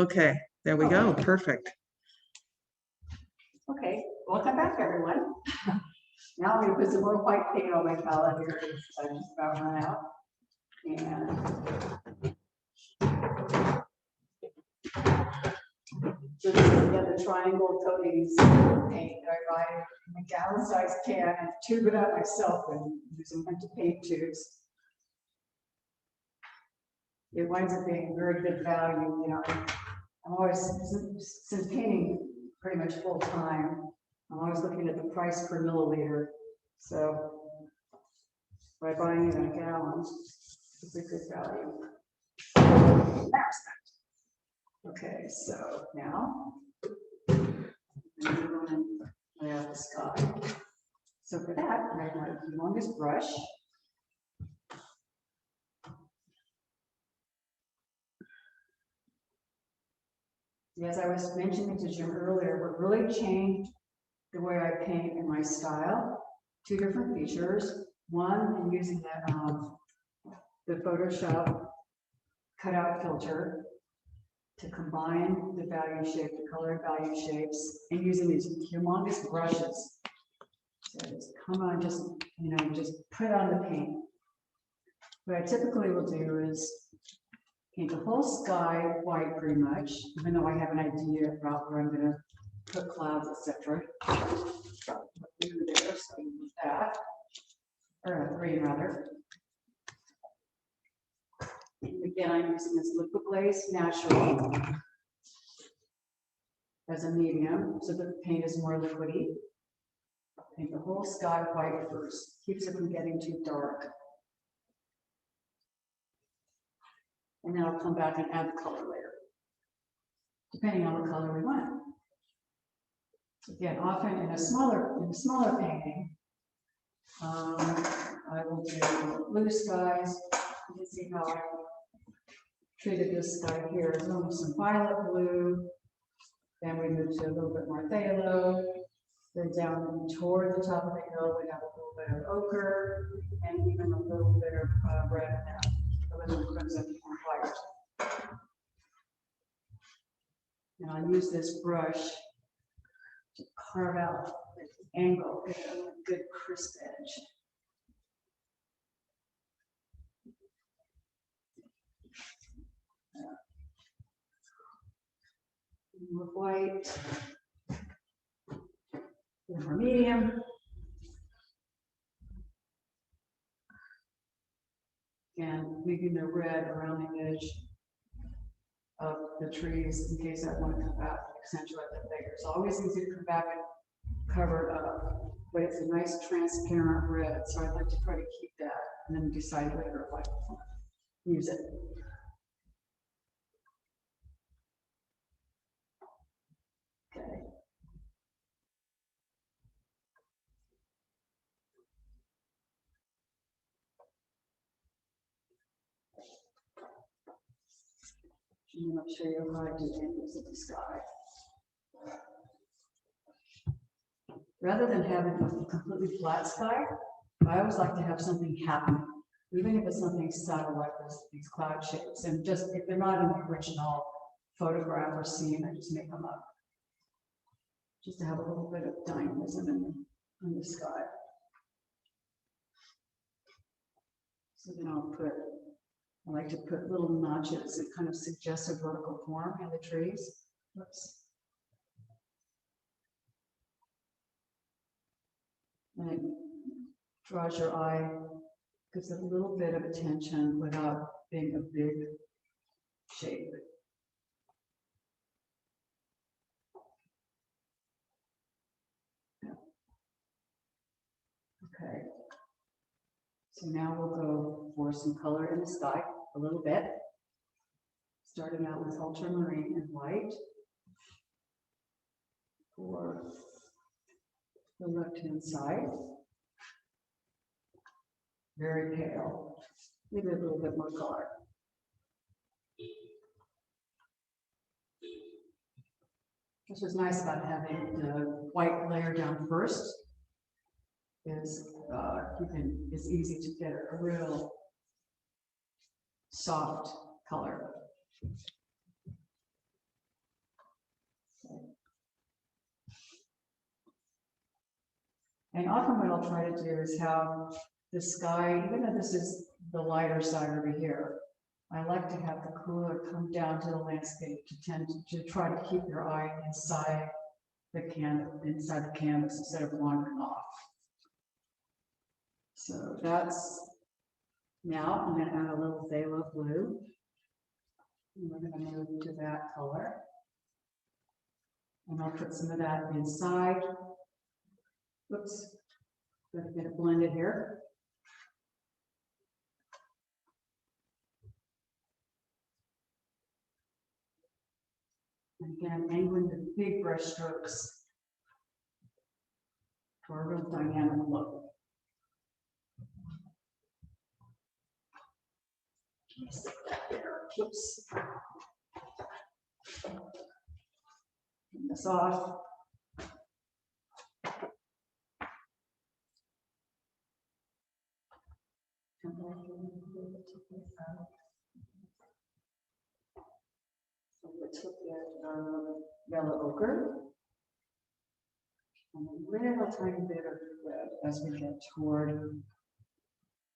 Okay, there we go. Perfect. Okay, welcome back, everyone. Now I'm gonna put some more white paint on my palette here, because I just about run out. And so this is again the triangle coatings paint that I buy in a gallon-sized can and tube it out myself and using empty paint tubes. It winds up being very good value, you know. I'm always, since painting pretty much full time, I'm always looking at the price per milliliter. So by buying it in a gallon, it's a good value. Okay, so now I'm going to lay out the sky. So for that, I have my humongous brush. As I was mentioning to Jim earlier, what really changed the way I paint and my style, two different features. One, I'm using the Photoshop Cutout Filter to combine the value shape, the color value shapes, and using these humongous brushes. So just come on, just, you know, just put on the paint. What I typically will do is paint the whole sky white pretty much, even though I have an idea about where I'm going to put clouds, etc. Blue there, so I can use that, or green rather. And again, I'm using this liquid glaze natural as a medium, so the paint is more liquidy. Paint the whole sky white first, keeps it from getting too dark. And then I'll come back and add the color layer, depending on what color we want. Again, often in a smaller painting, I will do blue skies. You can see how I treated this sky here. It's almost some violet blue. Then we move to a little bit more phthalo. Then down toward the top of the hill, we have a little bit of ochre and even a little bit of red in there. A little crimson and white. And I'll use this brush to carve out the angle, get a good crisp edge. More white, more medium. And leaving the red around the edge of the trees in case I want to come back and accentuate that later. It's always easy to come back and cover it up, but it's a nice transparent red, so I'd like to try to keep that and then decide later if I want to use it. Okay. And I'll show you how I do angles of the sky. Rather than having a completely flat sky, I always like to have something happen, even if it's something subtle like this, these cloud shapes. And just if they're not in the original photograph or scene, I just make them up. Just to have a little bit of dynamism in the sky. So then I like to put little notches that kind of suggest a vertical form in the trees. Oops. And it draws your eye, gives it a little bit of attention without being a big shape. Okay. So now we'll go for some color in the sky a little bit. Starting out with ultramarine and white for the left-hand side. Very pale. Maybe a little bit more color. This was nice about having the white layer down first. Is it's easy to get a real soft color. And often what I'll try to do is have the sky, even though this is the lighter side over here, I like to have the cooler come down to the landscape to try to keep your eye inside the canvas instead of wandering off. So that's, now I'm going to add a little phthalo blue. And we're going to move to that color. And I'll put some of that inside. Oops, got to get it blended here. And again, angling the big brush strokes for a real dynamic look. Oops. Turn this off. So we took that yellow ochre and a little tiny bit of red as we get toward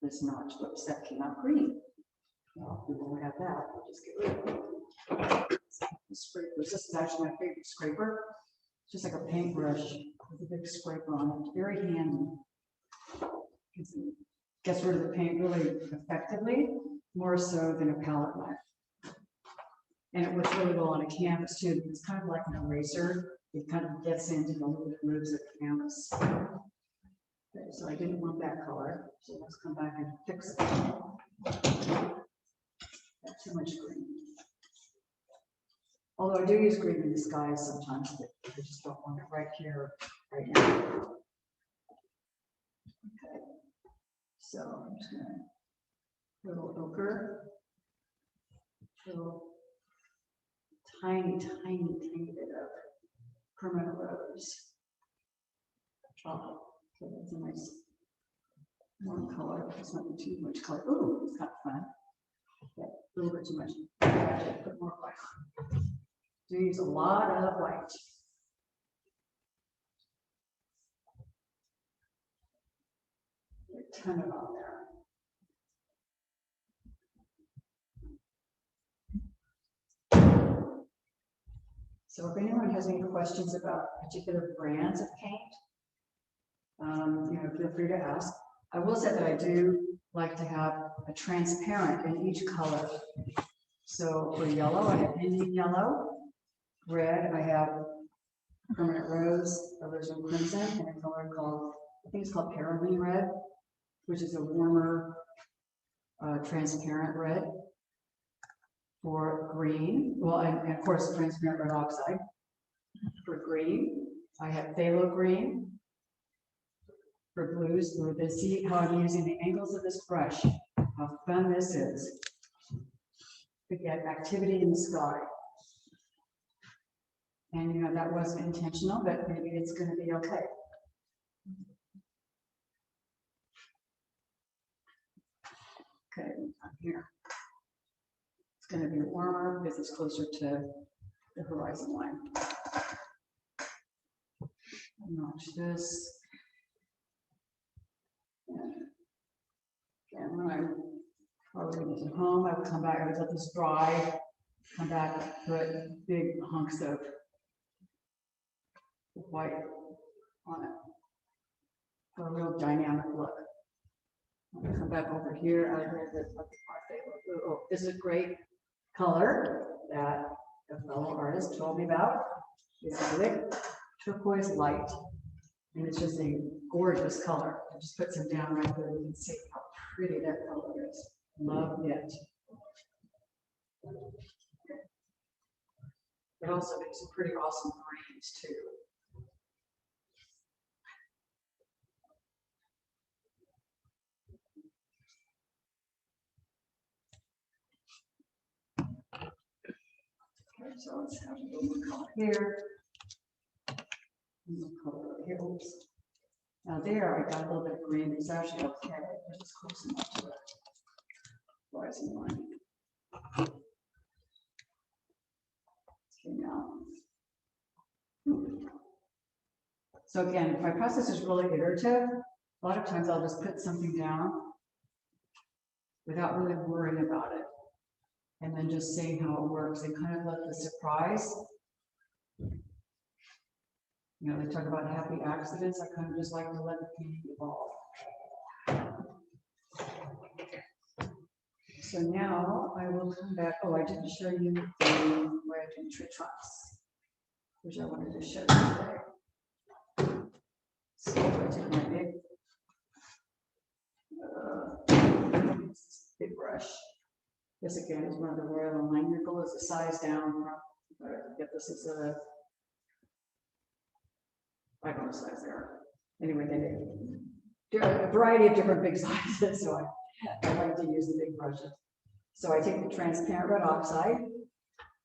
this notch. Whoops, that came out green. Well, we won't have that. We'll just get rid of it. The scrapers. This is actually my favorite scraper. It's just like a paintbrush with a big scraper on it. Very handy. It gets rid of the paint really effectively, more so than a palette knife. And it works really well on a canvas too. It's kind of like an eraser. It kind of gets into the little grooves of the canvas. Okay, so I didn't want that color. So let's come back and fix it. Got too much green. Although I do use green in the sky sometimes, but I just don't want it right here, right now. Okay. So I'm just gonna little ochre, little tiny bit of permanent rose. Oh, okay, that's a nice warm color. It's not too much color. Ooh, it's kind of fun. Okay, a little bit too much. Put more white. Do use a lot of white. A ton of on there. So if anyone has any questions about particular brands of paint, feel free to ask. I will say that I do like to have a transparent in each color. So for yellow, I have Indian yellow. Red, I have permanent rose, alizarin crimson, and a color called, I think it's called Paragon red, which is a warmer, transparent red. For green, well, and of course, transparent red oxide. For green, I have phthalo green. For blues, see how I'm using the angles of this brush, how fun this is to get activity in the sky. And that wasn't intentional, but maybe it's going to be okay. Okay, here. It's going to be warmer because it's closer to the horizon line. Notch this. And when I'm probably at home, I would come back, I would let this dry, come back, put big hunks of white on it for a real dynamic look. I'm going to come back over here. Oh, this is a great color that the fellow artist told me about. It's a liquid turquoise light, and it's just a gorgeous color. I just put some down right there. You can see how pretty that color is. Love it. It also makes some pretty awesome greens too. Okay, so let's have a little more color here. Color here. Oops. Now there, I got a little bit of green. It's actually okay. It's just close enough to it. Rising line. Okay, now. So again, my process is really iterative. A lot of times I'll just put something down without really worrying about it. And then just seeing how it works and kind of let the surprise. You know, they talk about happy accidents. I kind of just like to let the painting evolve. So now I will come back. Oh, I didn't show you the way I do tree trunks, which I wanted to show you today. So I took my big brush. This again is one of the Royal Line Nickel. Is a size down from. Get this is a. I don't know what size they are. Anyway, they do a variety of different big sizes. So I like to use the big brushes. So I take the transparent red oxide,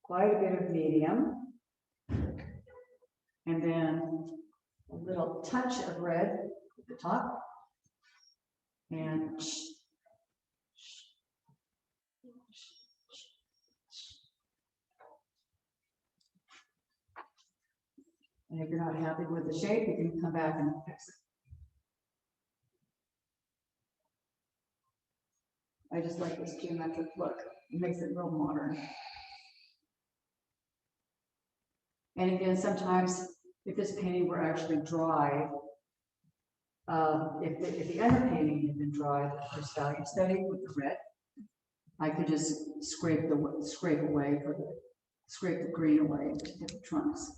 quite a bit of medium, and then a little touch of red at the top, and if you're not happy with the shape, you can come back and fix it. I just like this geometric look. It makes it real modern. And again, sometimes if this painting were actually dry, if the underpainting had been dry, the first value study with the red, I could just scrape the green away to get the trunks.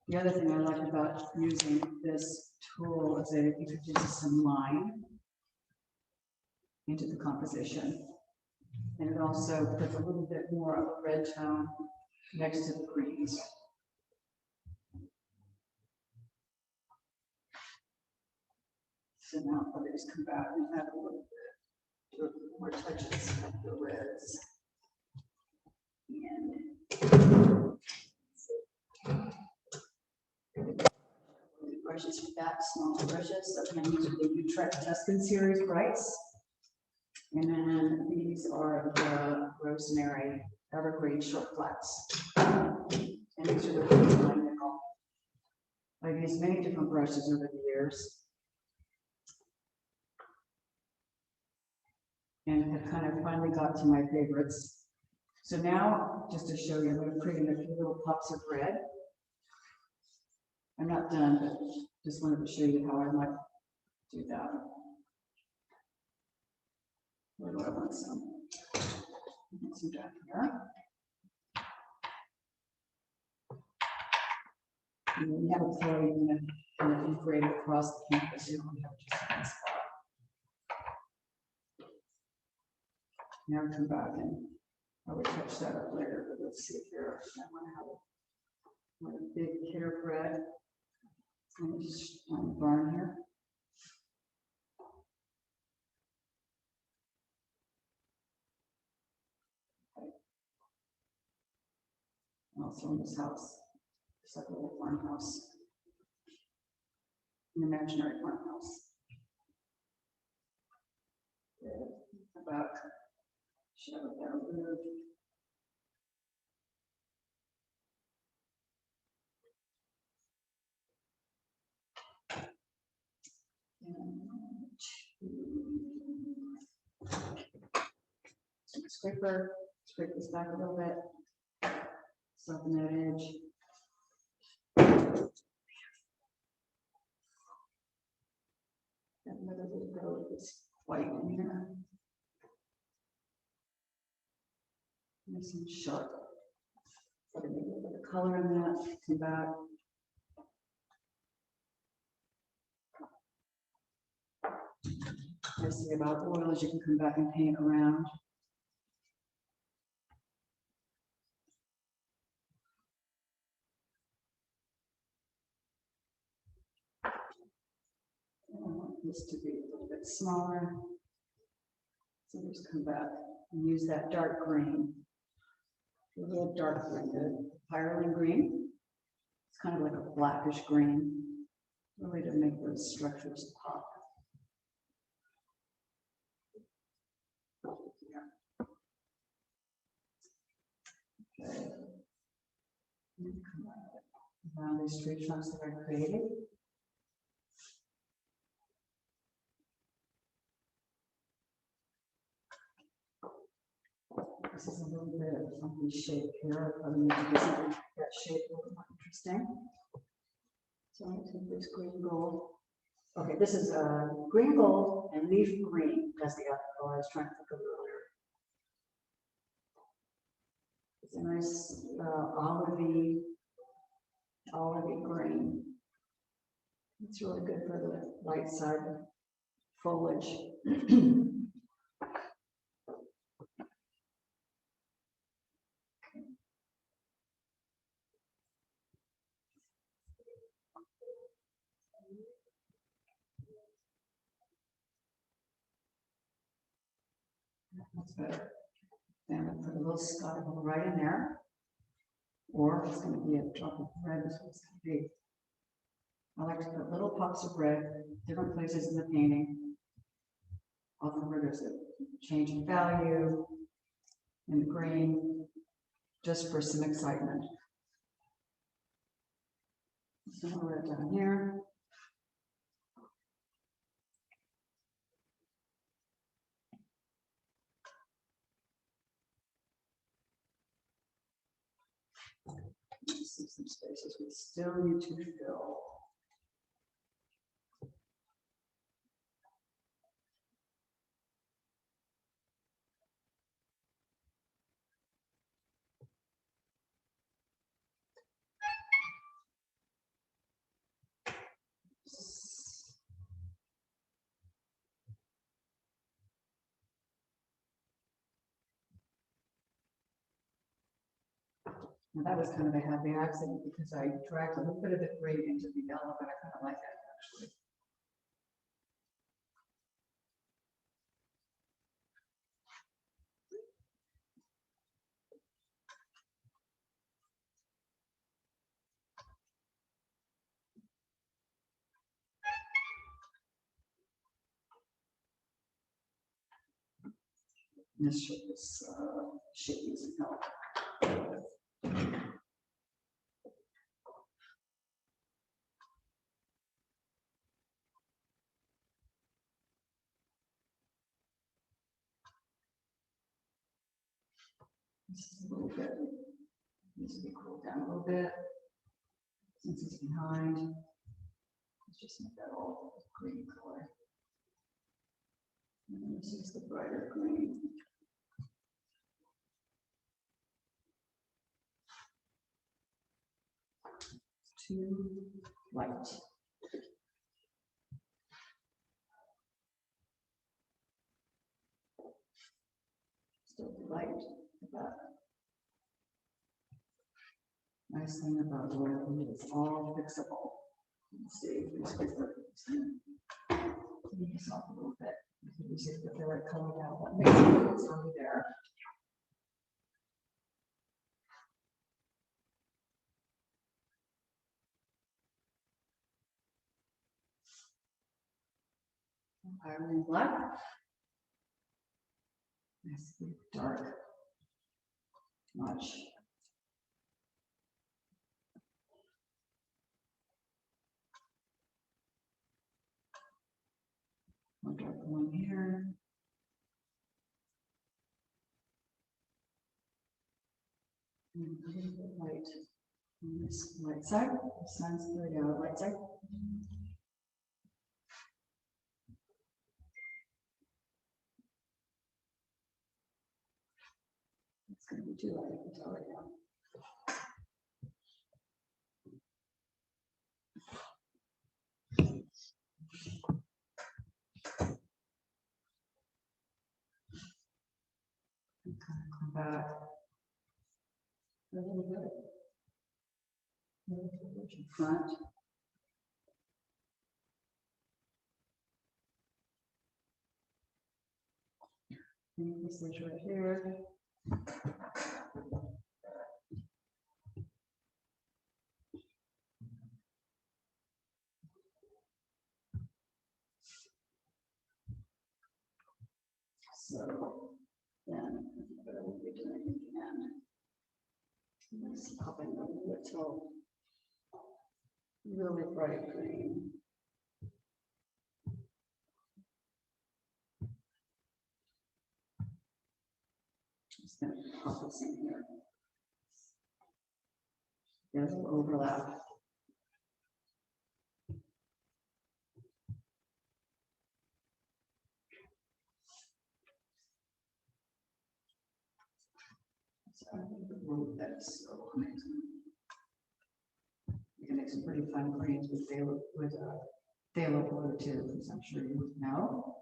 The other thing I like about using this tool is that it introduces some line into the composition. And it also puts a little bit more of a red tone next to the greens. So now I'll just come back and add a little bit more touches of the reds. And brushes for that, small brushes. So I'm going to use the Utrecht Tuscan series brights. And then these are the Rosemary Evergreen short flats. And these are the Line Nickel. I've used many different brushes over the years. And have kind of finally got to my favorites. So now, just to show you, I'm going to put in a few little pops of red. I'm not done, but just wanted to show you how I might do that. Where do I want some? Get some down here. And when you have a color, you're going to kind of integrate it across the canvas. You don't have just one spot. Now come back and I will touch that up later, but let's see here. I want to have a big hitter of red. I'm just on the barn here. Okay. And also in this house, it's like a little farmhouse, an imaginary farmhouse. About show that move. Scraper, scrape this back a little bit, soften that edge. Got another little bit of this white in here. Nice and sharp. So a little bit of color in that, come back. Nice thing about oil is you can come back and paint around. I want this to be a little bit smaller. So just come back and use that dark green. A little dark green, the Ireland green. It's kind of like a blackish green, really to make those structures pop. Okay. Around these tree trunks that I created. This is a little bit of funky shape here. I probably need to do something to make that shape a little more interesting. So I'm going to take this green gold. Okay, this is green gold and leaf green. That's the other color I was trying to think of earlier. It's a nice olivey green. It's really good for the light side foliage. That's better. Then I'm gonna put a little sky right in there. Or if it's going to be a drop of red, this one's going to be. I like to put little pops of red, different places in the painting. Often where there's a change in value in the green, just for some excitement. So we're down here. See some spaces we still need to fill. Now that was kind of a happy accident because I dragged a little bit of the gray into the yellow, but I kind of like that actually. This shape needs some help. This is a little bit, needs to be cooled down a little bit. Since it's behind, let's just make that all green color. And this is the brighter green. Too light. Still light, but nice thing about oil, it's all fixable. Let's see, clean this off a little bit. You see if the right color now, that makes it already there. Iron black. Nice dark. Much. One dark one here. And a little bit light on this right side. The sun's good out right side. It's going to be too light, I can tell right now. And kind of come back a little bit. A little bit in front. And this is right here. So then, what I will be doing at the end. Let's pop in a little really bright green. Just gonna pop this in here. There's an overlap. So I think the root that's so amazing. You can make some pretty fun greens with phthalo blue too, as I'm sure you know.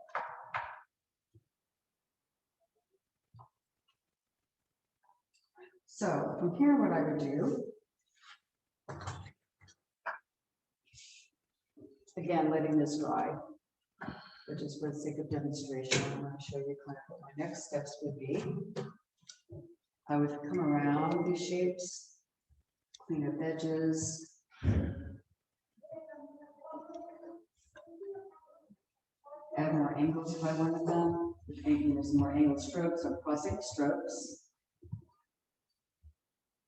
So from here, what I would do, again, letting this dry, but just for the sake of demonstration, I'm going to show you kind of what my next steps would be. I would come around these shapes, clean up edges. Add more angles if I wanted them. Making this more angled strokes or crossing strokes.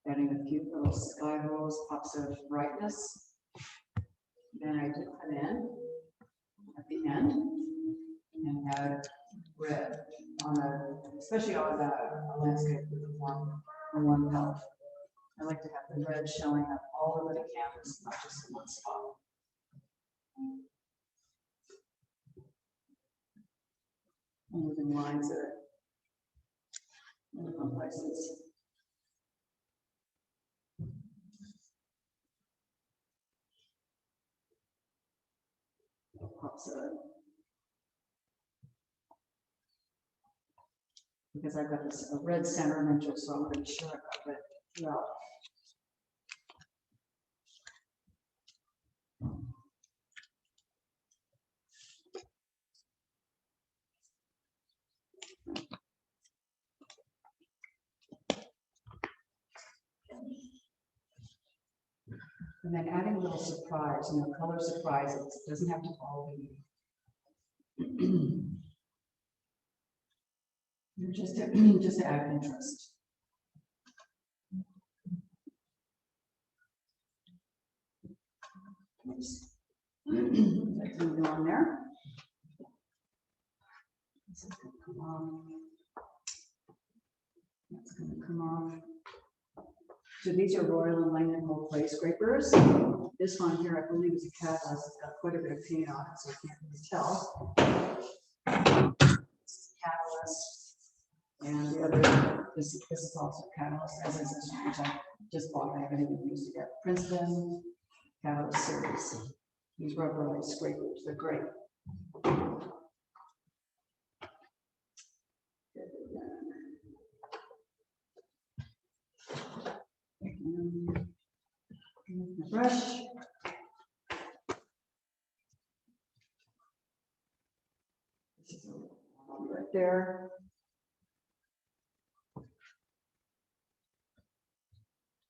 Adding a few little sky holes, pops of brightness. Then I dip them in at the end and add red on especially on a landscape with a warm color. I like to have the red showing up all over the canvas, not just in one spot. Moving lines in different places. Pops of, because I've got this red center mental, so I'm going to show it up it throughout. And then adding a little surprise, color surprises. It doesn't have to all be just to add interest. Let's move on there. This is going to come off. That's going to come off. So these are Royal and Langdon Gold clay scrapers. This one here, I believe, is a catalyst. It's got quite a bit of paint on it, so I can't really tell. This is catalyst, and the other, this is also catalyst, as is this one, which I just bought. I haven't even used it yet. Princeton catalyst series. These rubber light scrapers, they're great. The brush. This is right there.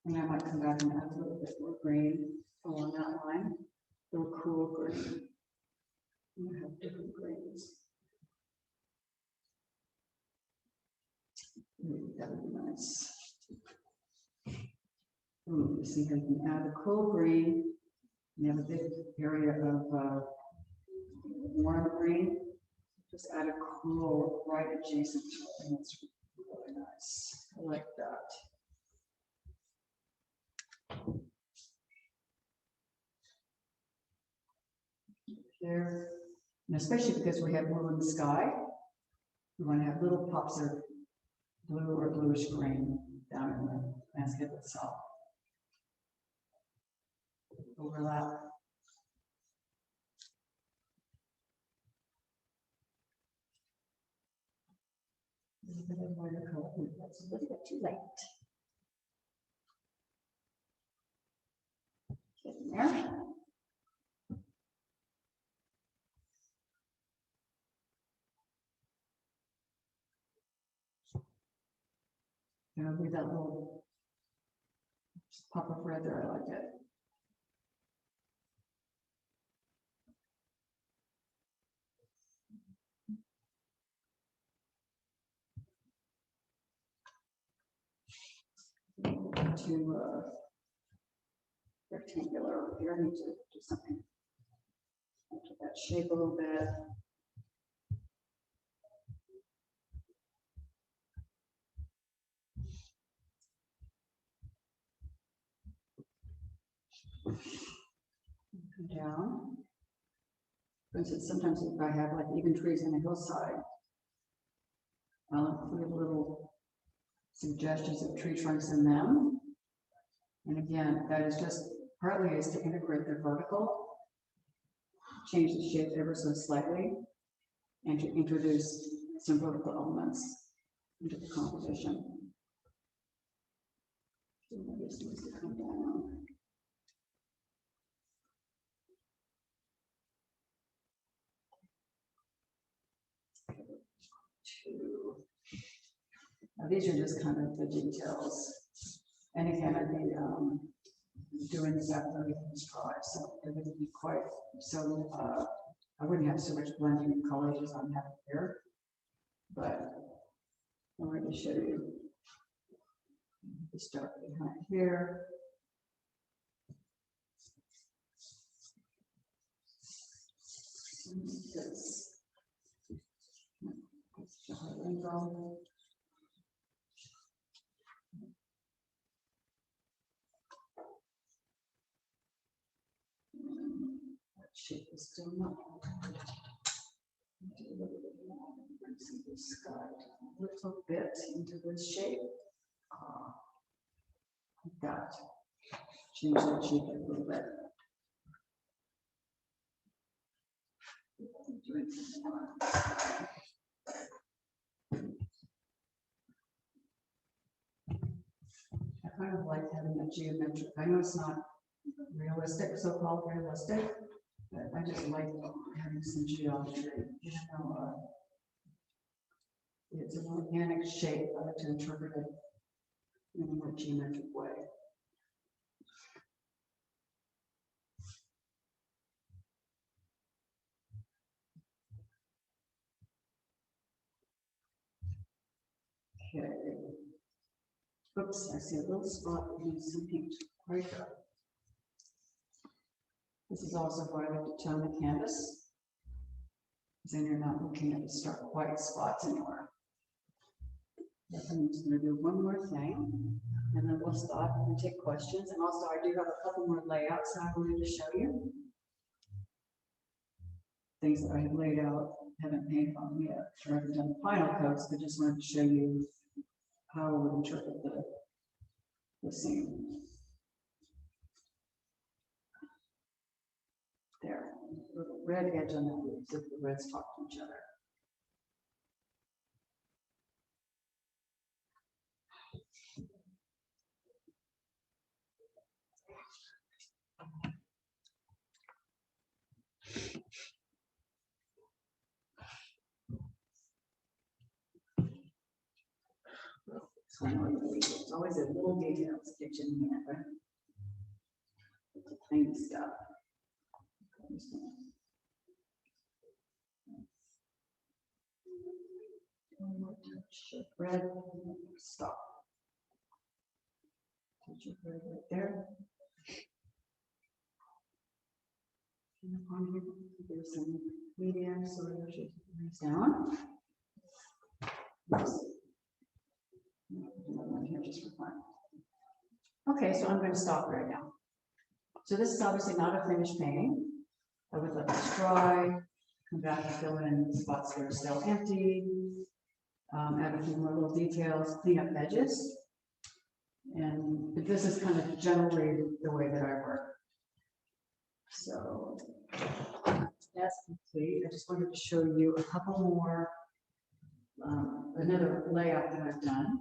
And I might come back and add a little bit more green along that line. A little cool green. We have different greens. That would be nice. Ooh, see how you can add a cool green. You have a big area of warm green. Just add a cool right adjacent to it, and it's really nice. I like that. There, and especially because we have blue in the sky, we want to have little pops of blue or bluish green down in the landscape itself. Overlap. A little bit of watercolor. That's a little bit too late. Get in there. With that little pop of red there, I like it. too rectangular over here. I need to do something. Alter that shape a little bit. Come down. For instance, sometimes if I have like even trees on a hillside, I'll include little suggestions of tree trunks in them. And again, that is just partly is to integrate the vertical, change the shape ever so slightly, and to introduce some vertical elements into the composition. So this needs to come down. Now, these are just kind of the details. And again, I'd be doing this after everything is dry, so it wouldn't be quite so. I wouldn't have so much blending of colors as I'm having here, but I'm going to show you the start behind here. This. That shape is still not. Do a little bit more. Bring some of this sky a little bit into this shape. Like that. Change that shape a little bit. I kind of like having a geometric. I know it's not realistic, so-called realistic, but I just like having some geometry. You know, it's an organic shape. I like to interpret it in a more geometric way. Okay. Oops, I see a little spot that needs some paint right there. This is also why I like to tone the canvas, because then you're not looking at the stark white spots anywhere. I'm just going to do one more thing, and then we'll stop and take questions. And also, I do have a couple more layouts that I wanted to show you. Things that I have laid out, haven't painted on yet. I haven't done final coats, but just wanted to show you how I would interpret the scene. There, a little red edge on that blue, so the reds talk to each other. It's always a little details that get you in the end, right? It's the tiny stuff. One more touch of red, stop. Touch of red right there. And on here, there's some medium, so we're going to these down. Here just for fun. Okay, so I'm going to stop right now. So this is obviously not a finished painting. I would let this dry, come back and fill in spots that are still empty, add a few more little details, clean up edges. And this is kind of generally the way that I work. So that's complete. I just wanted to show you a couple more, another layout that I've done.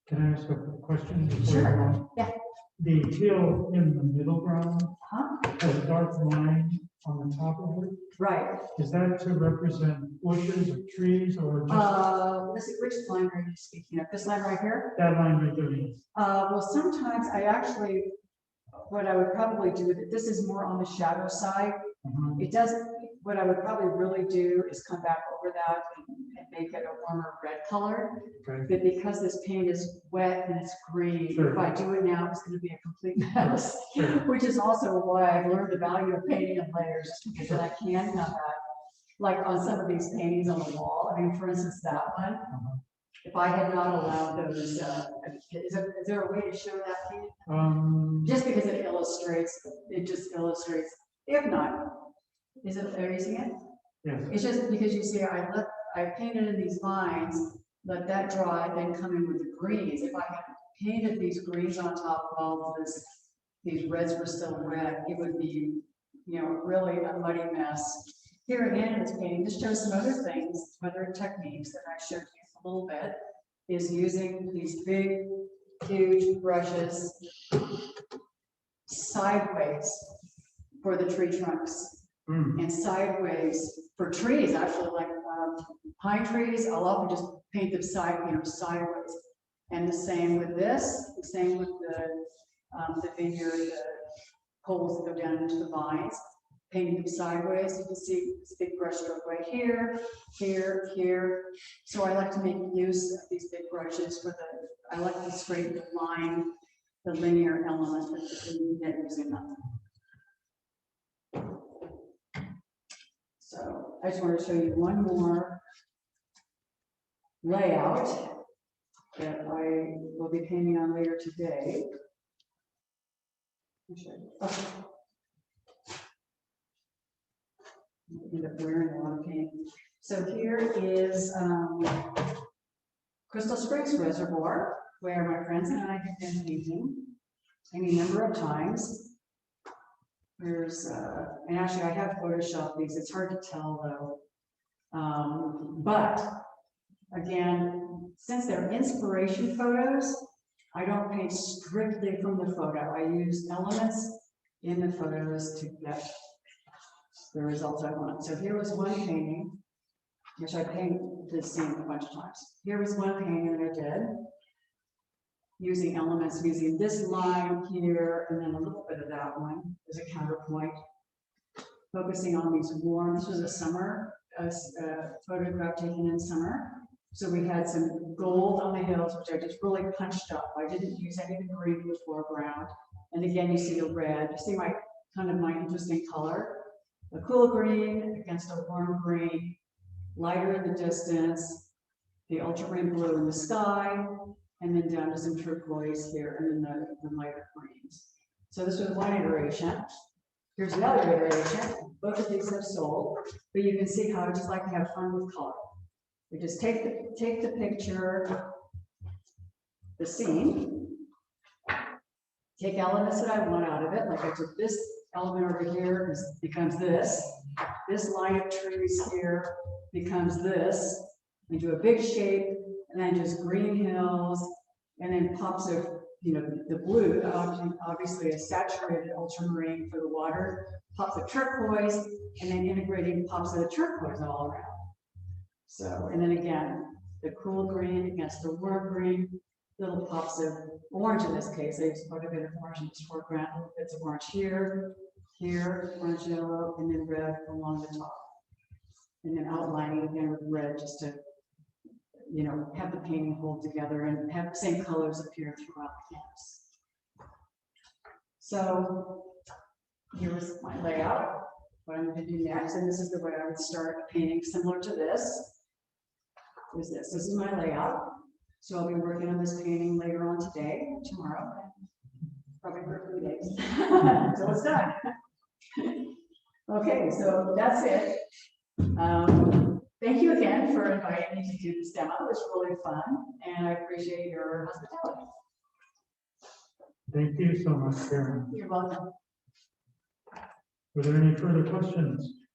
Can I ask a question? Sure. Yeah. The teal in the middle ground Huh? has a dark line on the top of it. Right. Is that to represent bushes or trees or just Let's see, which line are you speaking of? This line right here? that line right there? Yes. Well, sometimes I actually, what I would probably do with it, this is more on the shadow side. It doesn't, what I would probably really do is come back over that and make it a warmer red color. Okay. But because this paint is wet and it's green, Sure. if I do it now, it's gonna be a complete mess. Sure. Which is also why I've learned the value of painting in layers, because then I can have that, like on some of these paintings on the wall. I mean, for instance, that one, Uh-huh. if I had not allowed those, is there a way to show that painting? Just because it just illustrates. If not, are you seeing it? Yes. It's just because you see, I painted in these lines, let that dry, then come in with the greens. If I had painted these greens on top while these reds were still red, it would be, really a muddy mess. Here again, in this painting, this shows some other things, other techniques that I showed you a little bit, is using these big, huge brushes sideways for the tree trunks. And sideways for trees, actually, like pine trees, I'll often just paint them sideways. And the same with this, the same with the vineyard, the poles that go down into the vines, painting them sideways. You can see this big brush stroke right here, here, here. So I like to make use of these big brushes I like to straighten the line, the linear element that using them. So I just want to show you one more layout that I will be painting on later today. Okay. I end up wearing a lot of paint. So here is Crystal Springs Reservoir, where my friends and I have been painting any number of times. There's, and actually I have photoshopped these, it's hard to tell though. But again, since they're inspiration photos, I don't paint strictly from the photo. I use elements in the photos to get the results I want. So here was one painting, which I painted this scene a bunch of times. Here was one painting that I did, using elements, using this line here, and then a little bit of that one as a counterpoint, focusing on these warm, this was a summer, photograph taken in summer. So we had some gold on the hills, which I just really punched up. I didn't use any of the green in the foreground. And again, you see the red, you see my interesting color. A cool green against a warm green, lighter in the distance, the ultramarine blue in the sky, and then down to some turquoise here, and then the lighter greens. So this was one iteration. Here's another iteration. Both of these have sold, but you can see how I just like to have fun with color. We just take the picture, the scene, take elements that I want out of it, like I took this element over here, becomes this line of trees here becomes this, and do a big shape, and then just green hills, and then pops of, the blue, obviously a saturated ultramarine for the water, pops of turquoise, and then integrating pops of the turquoise all around. So, and then again, the cool green against the warm green, little pops of orange in this case. I used quite a bit of orange in this foreground, little bits of orange here, orange, yellow, and then red along the top. And then outlining again with red just to, have the painting hold together and have the same colors appear throughout the canvas. So here's my layout, what I'm going to do next, and this is the way I would start painting similar to this. This is my layout. So I'll be working on this painting later on today, tomorrow, probably for a few days until it's done. Okay, so that's it. Thank you again for inviting me to do this demo. It was really fun, and I appreciate your hospitality. Thank you so much, Karen. You're welcome. Were there any further questions?